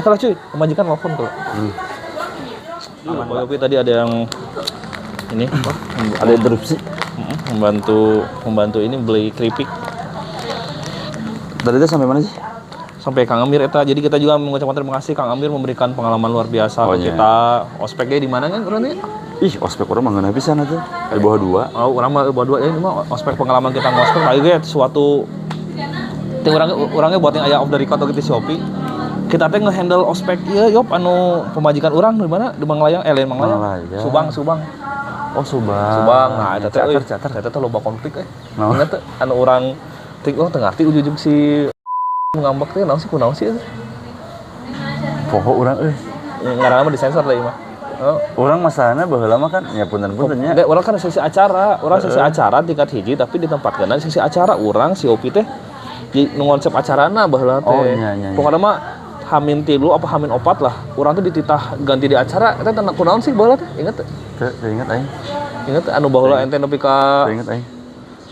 Kalau cuy, pemajikan telepon kalau. Pak Yopi tadi ada yang ini, ada interupsi. Membantu ini beli keripik. Tadi itu sampai mana sih? Sampai Kang Amir eta. Jadi kita juga mengucapkan terima kasih Kang Amir memberikan pengalaman luar biasa ke kita. Ospeknya di mana kan orangnya? Ospek orang mah ngeuna pisan atuh. Di bawah 2. Orang mah bawah 2 ini mah ospek pengalaman kita ngospek lagi ge suatu teh orangnya buat yang aya off the record gitu Shopee. Kita teh nge-handle ospek ieu yop anu pemajikan urang di mana? Di Manglayang, lain Manglayang. Subang. Oh, Subang. Nah, eta teh eta teh loba konflik Ingat teh anu urang teh teu ngarti ujug-ujug si ngambek teh naon sih Poho urang ngaranna mah disensor deui mah. Orang masalahnya baheula mah kan ya punten-puntennya. Orang kan sesi acara, sesi acara tingkat hiji tapi ditempatkeun sesi acara urang si Opi teh nu konsep acarana baheula teh. Pokona mah Hamin 3 apa Hamin 4 lah. Urang teh dititah ganti di acara eta teh kunaon sih baheula teh? Ingat teh? Ingat aing. Ingat anu baheula ente nepi ka Ingat aing.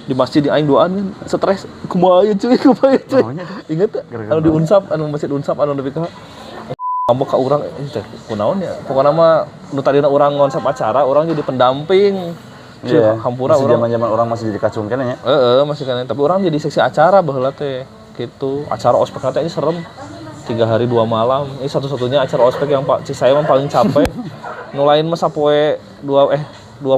Di masjid di aing doaan kan stres kumaha cuy. Ingat teh? Anu di Unsap, anu masjid Unsap anu nepi ka ngambek ka urang teh kunaon ya. Pokona mah nu tadina urang ngonsep acara, urang jadi pendamping. Iya, hampura urang zaman-zaman orang masih jadi kacung keneh ya. Masih kan. Tapi orang jadi seksi acara baheula teh. Gitu. Acara ospek teh ini serem. 3 hari 2 malam. Ini satu-satunya acara ospek yang saya paling capek. Nu lain mah sapoe 2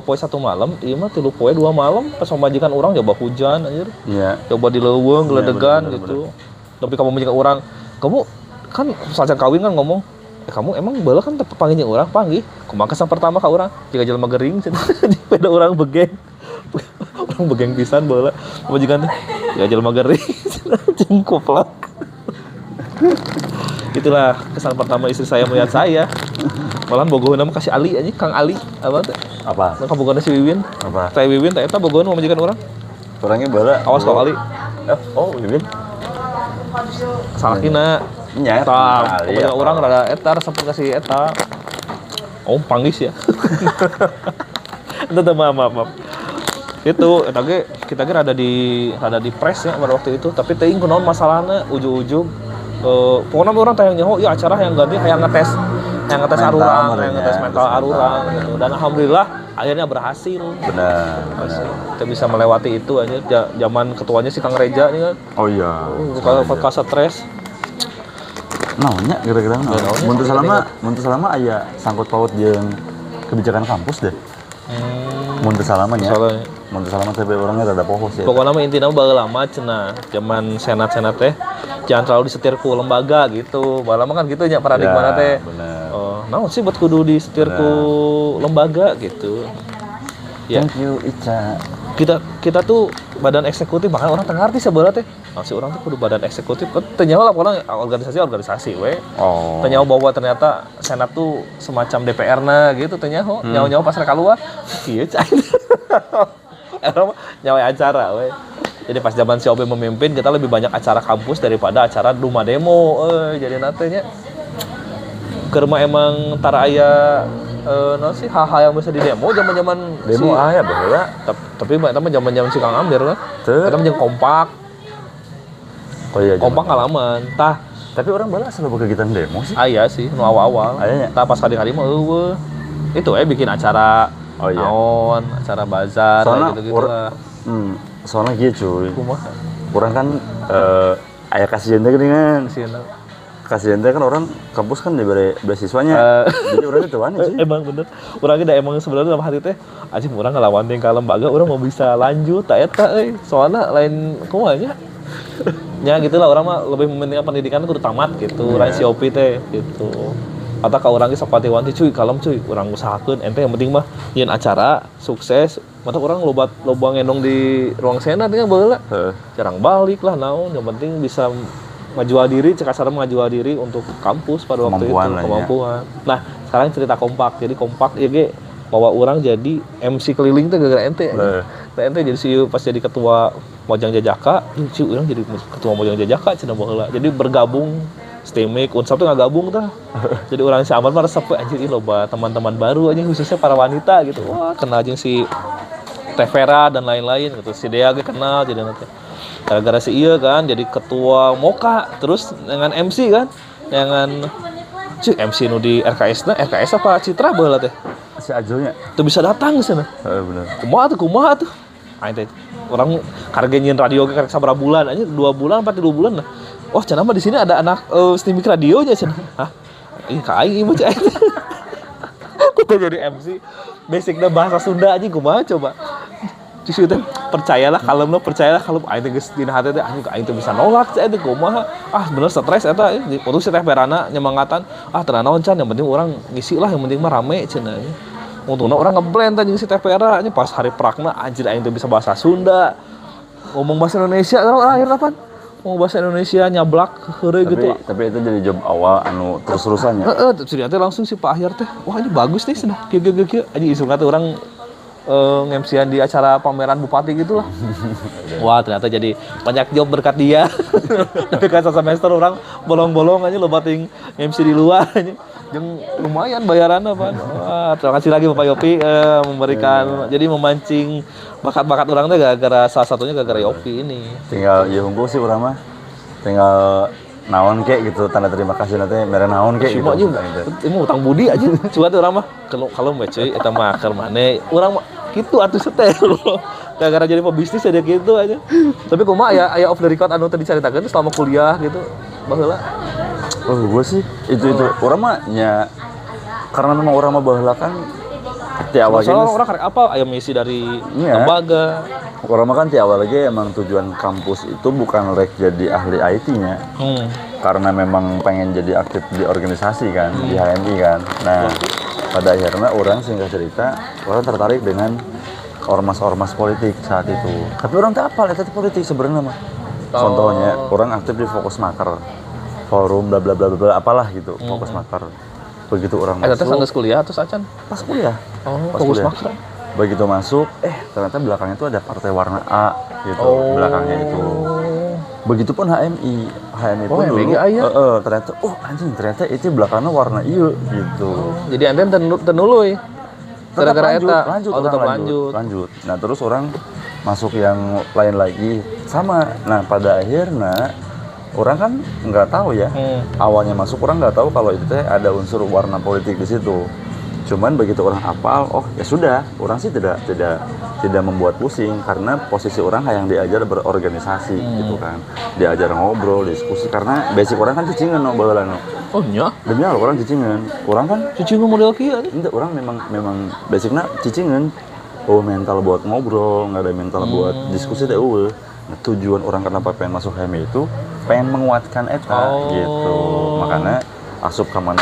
poe 1 malam, ieu mah 3 poe 2 malam pas pemajikan urang coba hujan anjir. Iya. Coba di leuweung geledegan gitu. Tapi kamu pemajikan urang, kamu kan saja kawin kan ngomong, kamu emang baheula kan panggilnya urang panggih. Kumaha kesan pertama ka urang? Jika jelema gering beda urang begeng. Urang begeng pisan baheula. Pemajikan teh, ya jelema gering. Cingkuplak. Itulah kesan pertama istri saya melihat saya. Malahan bogohna mah kasih Ali aja, Kang Ali. Apa? Kang bogohna si Wiwin. Apa? Saya Wiwin teh eta bogohna pemajikan urang. Orangnya baheula. Awas Kang Ali. Wiwin. Salahkina. Nya, pemajikan urang rada eta resep kasih eta. Panggis ya. Itu maaf. Itu eta ge kita ge rada di press ya pada waktu itu, tapi teuing kunaon masalahna ujug-ujug pokoknya orang tayang nyaho ya acara yang ganti hayang ngetes arurang, hayang ngetes mental arurang gitu. Dan alhamdulillah akhirnya berhasil. Benar. Kita bisa melewati itu aja. Zaman ketuanya si Kang Reja nih kan. Oh iya. Kalau stres. Naonnya kira-kira naon. Mun teu salama aya sangkut paut jeung kebijakan kampus deh. Mun teu salama nya. Mun teu salama teh orangnya rada poho sih. Pokoknya mah intina baheula lama cenah. Zaman senat-senat teh jangan terlalu disetir ku lembaga gitu. Baheula mah kan gitu nya paradigma teh. Oh, naon sih buat kudu disetir ku lembaga gitu. Ya. Thank you Ica. Kita tuh badan eksekutif, bahkan orang tengah arti sebelah teh. Si orang tuh kudu badan eksekutif, ternyata lah orang organisasi we. Ternyata bahwa ternyata senat tuh semacam DPR-na gitu, ternyata nyawa pas rek keluar. Kieu cai. Era nyawa acara we. Jadi pas zaman si OB memimpin, kita lebih banyak acara kampus daripada acara rumah demo. Jadi natenya keur mah emang tara aya non sih hal-hal yang bisa di demo zaman-zaman demo aya baheula. Tapi eta mah zaman-zaman si Kang Amir kan. Eta mah jeung kompak. Oh iya. Kompak halaman. Tah, tapi orang balas selalu kegiatan demo sih. Aya sih nu awal-awal. Tah pas kali-kali mah eueuh. Itu bikin acara naon, acara bazar gitu-gitu lah. Soalnya gitu cuy. Kumaha? Urang kan aya kasihan teh geuningan. Kasihan teh kan orang kampus kan diberi beasiswanya. Jadi urang teh wani sih. Emang bener. Urang ge da emang sebenarnya dalam hati teh anjing urang ngalawan teh ka lembaga urang mau bisa lanjut ta eta euy. Soalna lain kumaha nya. Ya gitulah orang mah lebih mementingkan pendidikan kudu tamat gitu. Lain si OP teh gitu. Atau ka urang ge sok patiwanti cuy, kalem cuy, urang usahakeun ente yang penting mah nyeun acara sukses. Mata orang loba ngendong di ruang senat kan baheula. Jarang balik lah naon, yang penting bisa ngajual diri, cek asal ngajual diri untuk kampus pada waktu itu kemampuan. Nah, sekarang cerita kompak. Jadi kompak ieu ge bawa orang jadi MC keliling teh gara-gara ente. Ente jadi si pas jadi ketua Mojang Jajaka, si urang jadi ketua Mojang Jajaka cenah baheula. Jadi bergabung Stemik, Unsap tuh nggak gabung tuh. Jadi orang si Aman mah resep anjir ini loba teman-teman baru aja khususnya para wanita gitu. Wah, kenal aja si Tevera dan lain-lain gitu. Si Dea ge kenal jadi nanti. Gara-gara si iya kan jadi ketua Moka, terus dengan MC kan, dengan MC nu di RKS-na, RKS apa Citra baheula teh. Si Ajonya tuh bisa datang ke sana. Bener. Kumaha tuh. Aing teh orang karge nyin radio ge karek sabaraha bulan aja 2 bulan 4 bulan lah. Oh, cenah mah di sini ada anak Stemik radionya cenah. Hah? Ih, ka aing ieu cai. Kudu jadi MC. Basicna bahasa Sunda aja kumaha coba. Justru teh percayalah kalem aing teh geus dina hati teh anjing aing teh bisa nolak cai teh kumaha. Ah, bener stres eta putus teh Perana nyemangatan. Ah, teu naon can yang penting urang ngisi lah yang penting mah rame cenah. Untungna urang ngeblend teh jeung si Teh Pera nya pas hari prakna anjir aing teh bisa bahasa Sunda. Ngomong bahasa Indonesia akhir apa? Mau bahasa Indonesia nyablak heureuy gitu. Tapi itu jadi job awal anu terus-terusannya. Ternyata langsung si Pak Ahyar teh, wah ini bagus nih cenah. Kieu. Anjing isung kata orang nge-MC-an di acara pameran bupati gitulah. Wah, ternyata jadi banyak job berkat dia. Tapi kan semester orang bolong-bolong aja loba ting nge-MC di luar aja. Jeung lumayan bayaranna, Pak. Wah, terima kasih lagi Bapak Yopi memberikan jadi memancing bakat-bakat orang teh gara-gara salah satunya gara-gara Yopi ini. Tinggal ya unggul sih urang mah. Tinggal naon kek gitu tanda terima kasih nanti mere naon kek gitu. Ini utang budi aja. Cuma tuh urang mah kalau mah cuy eta mah keur maneh urang mah kitu atuh setel. Gara-gara jadi pebisnis ada gitu aja. Tapi kumaha aya off the record anu tadi dicaritakeun selama kuliah gitu baheula. Oh, gue sih itu orang mah nya karena memang orang mah baheula kan ti awal gini. Orang karek apa aya misi dari lembaga. Orang mah kan ti awal lagi emang tujuan kampus itu bukan rek jadi ahli IT-nya. Karena memang pengen jadi aktif di organisasi kan, di HMI kan. Nah, pada akhirnya orang singkat cerita, orang tertarik dengan ormas-ormas politik saat itu. Tapi orang tak apal eta politik sebenarnya mah. Contohnya, orang aktif di Fokus Makar. Forum bla bla bla bla apalah gitu, Fokus Makar. Begitu orang masuk. Eta teh kuliah terus acan? Pas kuliah. Pas Fokus Makar. Begitu masuk, ternyata belakangnya itu ada partai warna A gitu, belakangnya itu. Begitupun HMI pun dulu. Ternyata ternyata itu belakangnya warna ieu gitu. Jadi enten tenuluy. Gara-gara eta lanjut. Nah, terus orang masuk yang lain lagi sama. Nah, pada akhirnya orang kan nggak tahu ya. Awalnya masuk orang nggak tahu kalau itu teh ada unsur warna politik di situ. Cuman begitu orang apal, oh ya sudah, orang sih tidak membuat pusing karena posisi orang yang diajar berorganisasi gitu kan, diajar ngobrol, diskusi karena basic orang kan cicingan baheula. Oh nya? Demi Allah orang cicingan, orang kan cicingan model kieu. Enggak, orang memang basicnya cicingan. Oh mental buat ngobrol, nggak ada mental buat diskusi teh eueuh. Nah, tujuan orang kenapa pengen masuk HMI itu pengen menguatkan eta gitu. Makanya asup kemana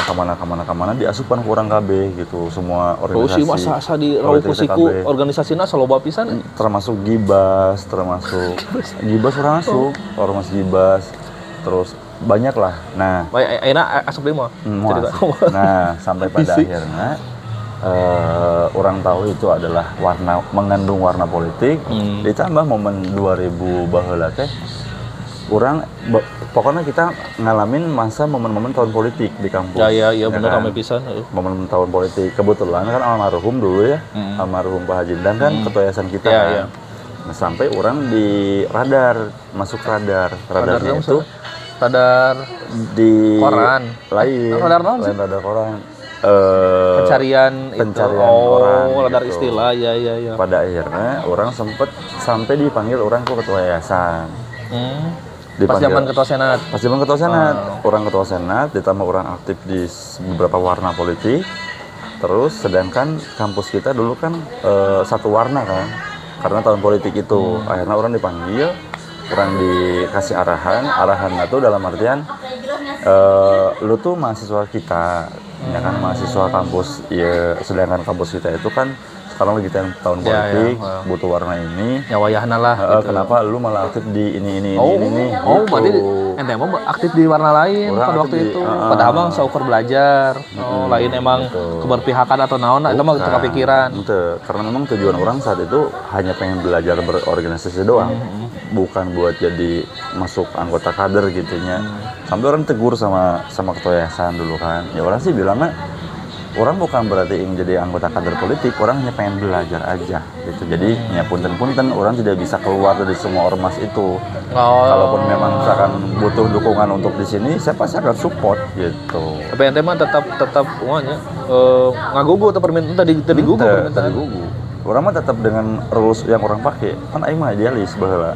diasupkan kurang KB gitu semua organisasi. Masa asa di rauh kusiku organisasina saloba pisan. Termasuk Gibas, orang asup, ormas Gibas. Terus banyak lah. Nah, ayeuna asup deui mah. Nah, sampai pada akhirnya orang tahu itu adalah mengandung warna politik, ditambah momen 2000 baheula teh orang pokoknya kita ngalamin masa momen-momen tahun politik di kampus. Ya benar ramai pisan. Momen tahun politik kebetulan kan almarhum dulu ya, almarhum Pak Haji Dan kan ketua yayasan kita kan. Ya. Nah, sampai orang di masuk radar. Radarnya itu radar di koran. Lain radar koran. Pencarian orang radar gitu. Istilah ya. Pada akhirnya orang sempet sampai dipanggil orang ke ketua yayasan. Pas zaman ketua senat. Orang ketua senat ditambah orang aktif di beberapa warna politik. Terus sedangkan kampus kita dulu kan satu warna kan. Karena tahun politik itu akhirnya orang dipanggil, orang dikasih arahan itu dalam artian lu tuh mahasiswa kita. Ya kan mahasiswa kampus ya, sedangkan kampus kita itu kan sekarang lagi tahun politik, butuh warna ini. Ya wayahna lah. Gitu. Kenapa lu malah aktif di ini? Berarti ente emang aktif di warna lain pada waktu itu. Padahal mah seukur belajar. Lain emang keberpihakan atau naon, itu mah teu kepikiran. Karena memang tujuan orang saat itu hanya pengen belajar berorganisasi doang. Bukan buat jadi masuk anggota kader gitunya. Sampai orang tegur sama ketua yayasan dulu kan. Ya orang sih bilangnya orang bukan berarti ingin jadi anggota kader politik, orang hanya pengen belajar aja gitu. Jadi ya punten orang tidak bisa keluar dari semua ormas itu. Kalaupun memang misalkan butuh dukungan untuk di sini, saya pasti akan support gitu. Tapi ente mah tetap umumnya ngagugu atau permintaan tadi gugu permintaan. Orang mah tetap dengan rules yang orang pakai. Kan aing mah idealis baheula.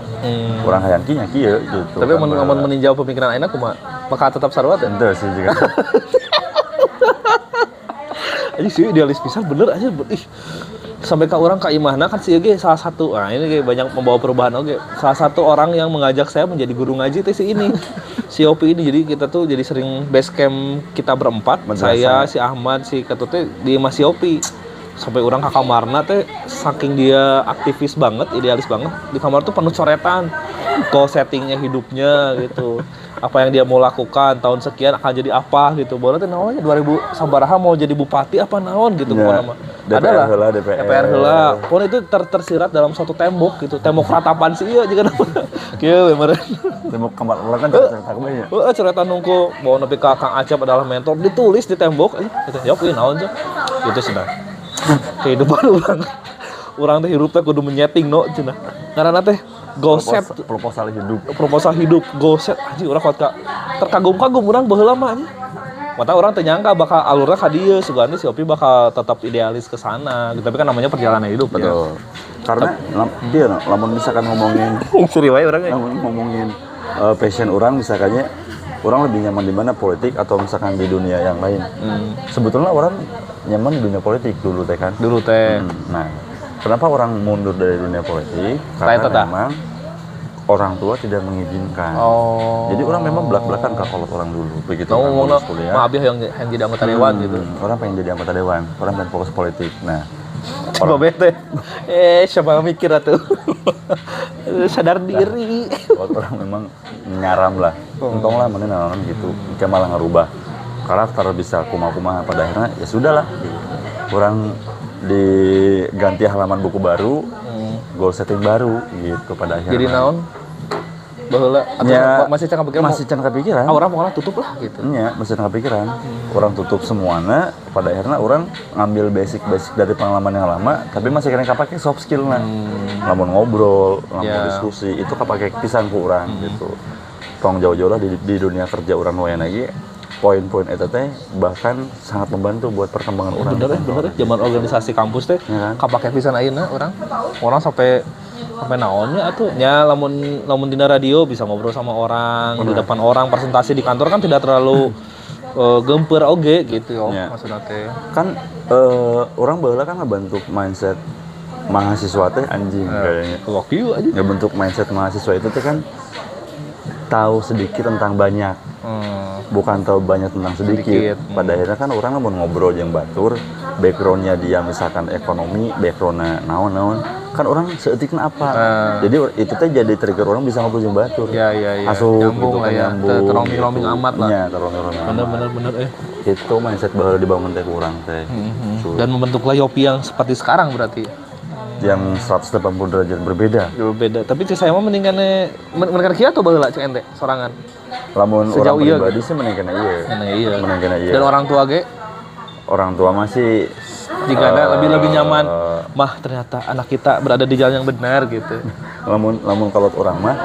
Orang hayang kieu gitu. Tapi mun meninjau pemikiran aing kumaha? Maka tetap sarua teh. Henteu sih juga. Aja sih idealis pisan bener aja. Sampai ke orang ka imahna kan si ge salah satu. Nah, ini kayak banyak membawa perubahan oke. Salah satu orang yang mengajak saya menjadi guru ngaji teh si ini. Si Opi ini, jadi kita tuh jadi sering base camp kita berempat. Saya, si Ahmad, si Ketut teh di Mas Opi. Sampai orang ke kamarna teh saking dia aktivis banget, idealis banget, di kamar tuh penuh coretan goal settingnya hidupnya gitu, apa yang dia mau lakukan tahun sekian akan jadi apa gitu. Boleh teh namanya 2000 sabaraha mau jadi bupati apa naon gitu ya, nama DPR heula DPR heula pokoknya itu tersirat dalam suatu tembok gitu, tembok ratapan sih iya juga nama kieu bener tembok kamar orang kan cerita kemana coretan nungku bawa nepi ka Kang Acep adalah mentor ditulis di tembok gitu ya kuy naon sih itu sudah kehidupan orang teh hirup teh kudu menyeting no cenah ngaranna teh goset proposal hidup goset anjing urang kuat terkagum-kagum urang baheula mah anjing mata orang teh nyangka bakal alurna ka dieu sugandi si Opi bakal tetap idealis ke sana gitu. Tapi kan namanya perjalanan hidup betul ya. Karena dia lamun misalkan ngomongin suri wae urang ngomongin passion orang misalkannya orang lebih nyaman di mana politik atau misalkan di dunia yang lain. Sebetulnya orang nyaman di dunia politik dulu teh kan. Nah, kenapa orang mundur dari dunia politik? Karena memang orang tua tidak mengizinkan. Jadi orang memang belak-belakan ke kolot orang dulu. Begitu orang lulus kuliah. Maaf ya yang jadi anggota dewan gitu. Orang pengen jadi anggota dewan. Orang pengen fokus politik. Nah, coba bete. Siapa mikir atuh. Sadar diri. Orang memang ngaram lah. Untung lah mana naon gitu. Kita malah ngerubah karakter bisa kumaha pada akhirnya ya sudahlah. Orang diganti halaman buku baru, goal setting baru gitu pada akhirnya. Jadi naon? Baheula ya, masih can kepikiran. Masih can kepikiran. Orang pokoknya tutup lah gitu. Iya, masih can kepikiran. Orang tutup semuanya, pada akhirnya orang ngambil basic dari pengalaman yang lama, tapi masih kena kapake soft skill nah. Lamun ngobrol, lamun diskusi, itu kapake pisan ku urang gitu. Tong jauh-jauh lah di dunia kerja orang lumayan lagi. poin-poin eta teh bahkan sangat membantu buat perkembangan orang. Bener zaman organisasi kampus teh ya kan? kapake pisan ayeuna orang sampai naonnya atuh nya lamun dina radio bisa ngobrol sama orang di depan orang, presentasi di kantor kan tidak terlalu gempeur oge gitu ya. Maksudnya teh kan orang baheula kan ngebentuk mindset mahasiswa teh anjing kayaknya. Waktu aja Ngebentuk mindset mahasiswa itu teh kan tahu sedikit tentang banyak. Bukan tahu banyak tentang sedikit. Pada akhirnya kan orang mau ngobrol yang batur, backgroundnya dia misalkan ekonomi, backgroundnya naon kan orang seetiknya apa. Jadi itu teh jadi trigger orang bisa ngobrol yang batur. Iya. Asup nyambung gitu lah kan, ya. Teroming-roming amat lah. Iya, teroming-roming amat. Bener. Itu mindset baru dibangun teh kurang teh. Dan membentuklah Yopi yang seperti sekarang berarti. Yang 180 derajat berbeda. Tapi saya mah mendingannya mereka kia atau baheula cek ente sorangan. Lamun orang pribadi sih mendingan iya. Dan orang tua ge orang tua masih jika ada lebih nyaman mah ternyata anak kita berada di jalan yang benar gitu. Lamun kalau orang mah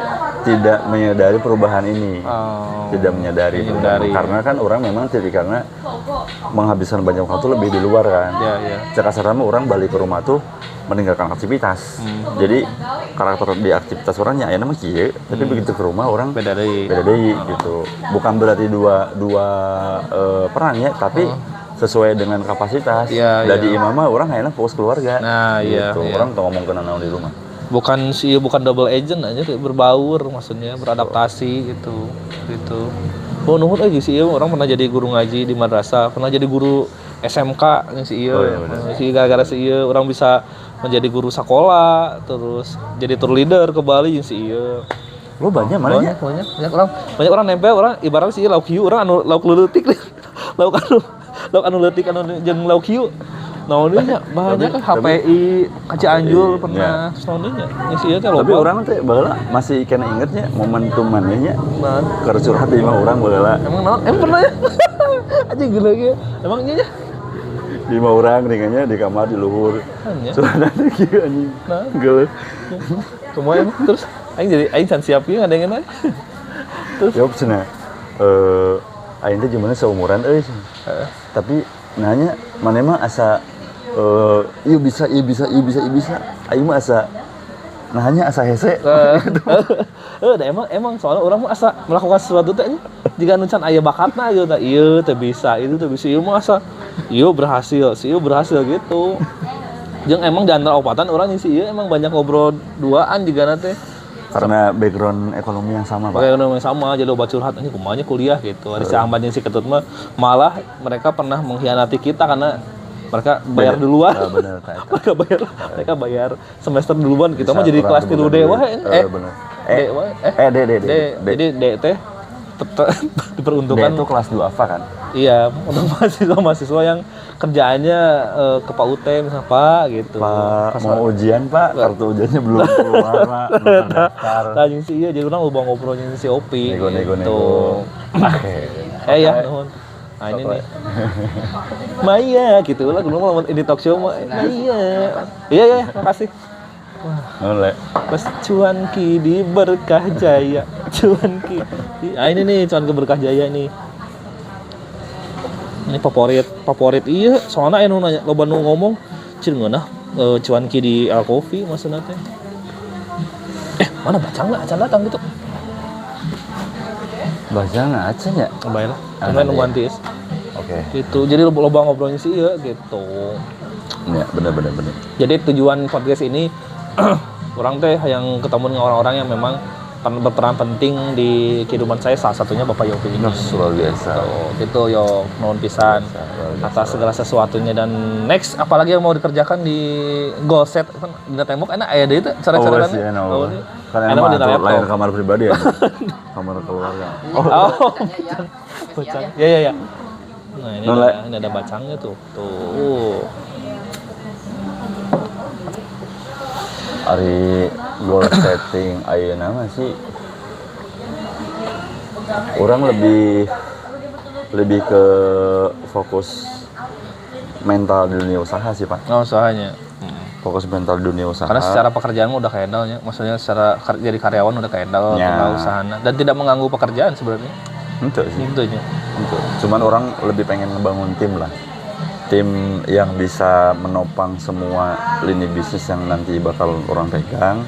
tidak menyadari perubahan ini. Tidak menyadari. Karena kan orang memang karena menghabiskan banyak waktu lebih di luar kan. Iya. Kasarnya orang balik ke rumah tuh meninggalkan aktivitas. Jadi karakter di aktivitas orangnya aya mah kieu, tapi begitu ke rumah orang beda deui gitu. Bukan berarti dua peran ya, tapi sesuai dengan kapasitas. Dari imam mah orang hayana fokus keluarga. Gitu. Orang tuh ngomong kenal di rumah. Bukan double agent aja berbaur maksudnya beradaptasi gitu. Nuhun aja sih orang pernah jadi guru ngaji di madrasah, pernah jadi guru SMK si gara-gara si orang bisa menjadi guru sekolah, terus jadi tour leader ke Bali si Lo banyak orang nempel orang ibarat si lauk hiu orang anu lauk leutik lauk anu leutik anu jeung lauk hiu. Naonnya banyak kan HPI Cianjur pernah naonnya si teh loba. Tapi orang teh baheula masih kena ingetnya momentum manehnya. Keur curhat di imah urang baheula. Emang naon? Pernah ya? Anjing gila ge. Emang nya di imah urang ringannya di kamar di luhur. Curhat kieu anjing. Geuleuh. Kumaha terus aing can siap ieu ngadengin aja. Terus jawab cenah. Aing teh jeung seumuran euy. Tapi nanya mana mah asa iya bisa aing mah asa nanya asa hese emang soalnya orang mah asa melakukan sesuatu teh jika nu can aya bakatna gitu ieu teh bisa itu teh bisa ieu mah asa ieu berhasil gitu jeung emang di antara opatan orang si ieu emang banyak ngobrol duaan jigana teh karena background ekonomi yang sama Pak. Ekonomi yang sama, jadi obat curhat ini kumanya kuliah gitu. Ada si Ahmad yang si Ketut mah malah mereka pernah mengkhianati kita karena mereka bayar duluan. Bener, mereka bayar semester duluan. Kita mah jadi kelas 3D wae. Jadi D teh diperuntukkan itu kelas 2 apa kan? Iya, untuk mahasiswa yang kerjaannya ke Pak UT misalnya Pak gitu. Pak mau ujian Pak, kartu ujiannya belum keluar Pak. Tanya sih iya, jadi orang lupa ngobrolnya si Opi. Nego. Ya nuhun. Nah ini nih. Maya gitu lah, gue mau ini talk show Maya. Iya, makasih. Oleh. Pas cuanki di Berkah Jaya. Cuanki. Ini nih cuanki Berkah Jaya nih. Ini favorit iya soalnya anu nanya loba nu ngomong cil ngeunah cuanki di Alcoffee maksudna teh mana bacang lah acan datang gitu bacang acan ya bae lah kan nuantis gitu jadi loba ngobrolnya sih iya gitu ya bener jadi tujuan podcast ini orang teh yang ketemu dengan orang-orang yang memang berperan penting di kehidupan saya, salah satunya Bapak Yopi ini. Luar biasa. Gitu yo, nuhun pisan atas segala sesuatunya. Dan next apalagi yang mau dikerjakan di Goset kan di tembok enak aya deui teh cara-carana. Kan enak lain kamar pribadi ya. Kamar keluarga. Bacang. Ya. Nah, ini ada bacangnya tuh. Ari goal setting ayeuna mah sih orang lebih ke fokus mental di dunia usaha sih Pak. Usahanya. Fokus mental di dunia usaha. Karena secara pekerjaan udah kehandle nya, maksudnya secara jadi karyawan udah kehandle, usaha dan tidak mengganggu pekerjaan sebenarnya. Itu sih. Intinya. Cuman orang lebih pengen ngebangun tim lah. Tim yang bisa menopang semua lini bisnis yang nanti bakal orang pegang.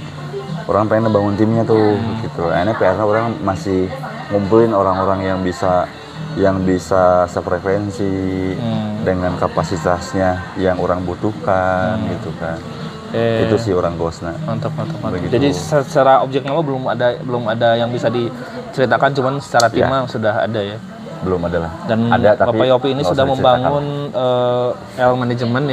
Orang pengen ngebangun timnya tuh gitu. Ini PR-nya orang masih ngumpulin orang-orang yang bisa sefrekuensi dengan kapasitasnya yang orang butuhkan gitu kan. Itu sih orang bosnya. Mantap. Jadi secara objek nama belum ada yang bisa diceritakan, cuman secara tim sudah ada ya. Belum ada lah. Dan ada, tapi Bapak Yopi ini sudah membangun L manajemen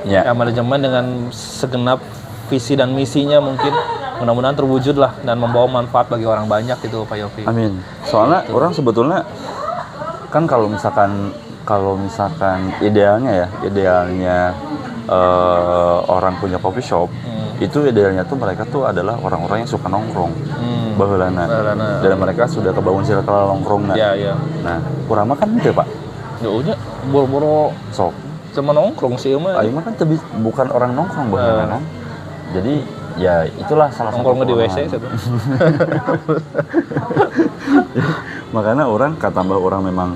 ya. L manajemen dengan segenap visi dan misinya mungkin mudah-mudahan terwujud lah dan membawa manfaat bagi orang banyak gitu Pak Yopi. Amin. Soalnya orang sebetulnya kan kalau misalkan idealnya orang punya coffee shop, itu idealnya tuh mereka tuh adalah orang-orang yang suka nongkrong, baheulana. Dan mereka sudah kebangun circle nongkrong. Iya. Nah, kurang mah kan itu Pak. Ya udah, boro-boro sok cuma nongkrong sih mah. Ayo mah kan bukan orang nongkrong baheulana. Jadi ya itulah salah satu nongkrong di WC itu. Makanya orang tambah orang memang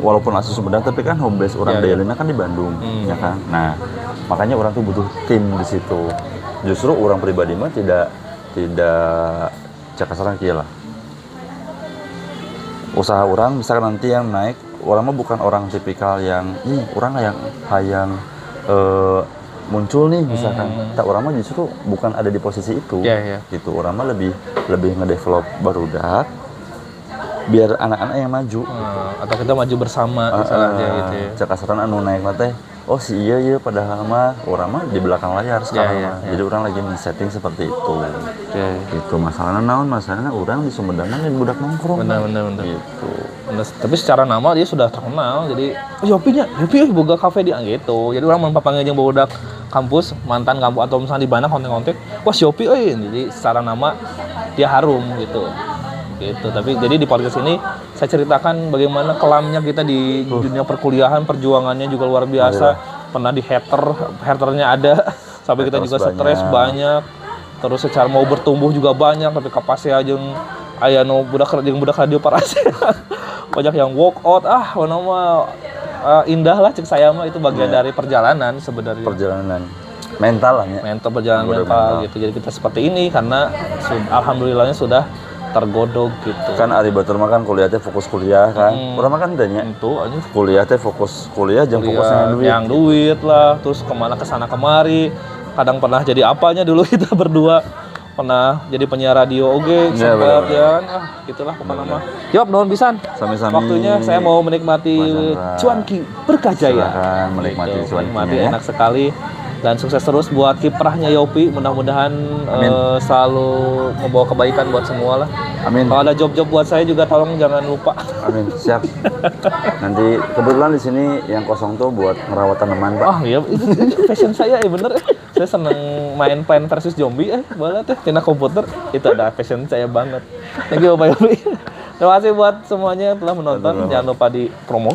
walaupun asli Sumedang tapi kan home base orang daily-nya kan di Bandung, ya kan. Nah, makanya orang tuh butuh tim di situ. Justru orang pribadi mah tidak cakasaran kieu lah. Usaha orang misalkan nanti yang naik, orang mah bukan orang tipikal yang orang yang hayang muncul nih misalkan. Tak orang mah justru bukan ada di posisi itu. Gitu. Orang mah lebih ngedevelop barudak biar anak-anak yang maju atau kita maju bersama misalnya gitu ya. Cakasaran anu naik teh oh si iya padahal mah orang mah di belakang layar sekarang. Jadi orang lagi men-setting seperti itu. Gitu masalahnya orang di Sumedang kan budak nongkrong. Benar. Gitu. Tapi secara nama dia sudah terkenal. Jadi Yopi boga kafe dia gitu. Jadi orang mempapanggil jeung budak kampus, mantan kampus atau misalnya di Bandung kontek-kontek, wah si Yopi jadi secara nama dia harum gitu. Tapi jadi di podcast ini saya ceritakan bagaimana kelamnya kita di dunia perkuliahan, perjuangannya juga luar biasa. Pernah di haternya ada sampai kita juga stres banyak. Terus secara mau bertumbuh juga banyak, tapi kapasitas jeung aya nu budak radio parase. Banyak yang walk out indah lah cek saya mah itu bagian dari perjalanan sebenarnya. Perjalanan mental lah ya. Perjalanan mental gitu. Jadi kita seperti ini karena alhamdulillahnya sudah tergodok gitu. Kan Ari Batur mah kan kuliahnya fokus kuliah kan. Urang mah kan tanya. Itu aja. Kuliah teh fokus kuliah jeung fokus yang duit lah, terus kesana kemari. Kadang pernah jadi apanya dulu kita berdua. Pernah jadi penyiar radio sempat ya. Gitulah pokoknya mah. Yop, nuhun pisan. Sami-sami. Waktunya saya mau menikmati cuanki berkah jaya. Silakan menikmati cuanki. Enak sekali. Dan sukses terus buat kiprahnya Yopi. Mudah-mudahan selalu membawa kebaikan buat semua lah. Amin. Kalau ada job-job buat saya juga tolong jangan lupa. Amin. Siap. Nanti kebetulan di sini yang kosong tuh buat ngerawat tanaman, Pak. Iya, itu passion saya bener. Saya seneng main Plant versus Zombie boleh teh tina komputer. Itu ada passion saya banget. Thank you Bapak Yopi. Terima kasih buat semuanya yang telah menonton. Jangan lupa di promo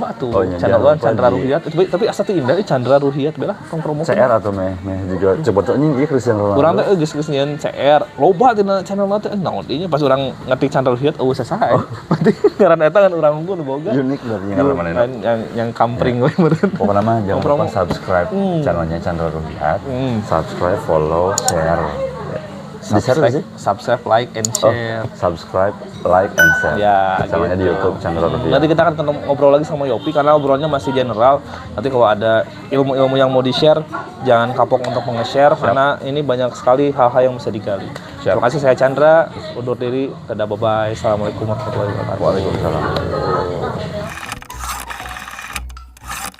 channel Chandra Ruhiyat. Tapi asa teh indah Chandra Ruhiyat bela tong promo. CR atau meh juga sebetulnya ieu Christian Ronaldo. Urang teh geus nyeun CR. Loba tina channel teh naon ieu pas urang ngetik Chandra Ruhiyat sasaha. Berarti ngaran eta kan urang unggul boga. Unik berarti ngaran manehna. Yang kampring we meureun. Pokokna mah jangan lupa subscribe channelnya Chandra Ruhiyat. Subscribe, follow, share. Subscribe, like, and share. Subscribe, like, and share. Ya, channelnya di YouTube Chandra Ruhiyat. Nanti kita akan ngobrol lagi sama Yopi karena obrolannya masih general. Nanti kalau ada ilmu-ilmu yang mau di-share, jangan kapok untuk nge-share karena ini banyak sekali hal-hal yang bisa digali. Terima kasih, saya Chandra. Undur diri. Dadah, bye-bye. Assalamualaikum warahmatullahi wabarakatuh. Waalaikumsalam.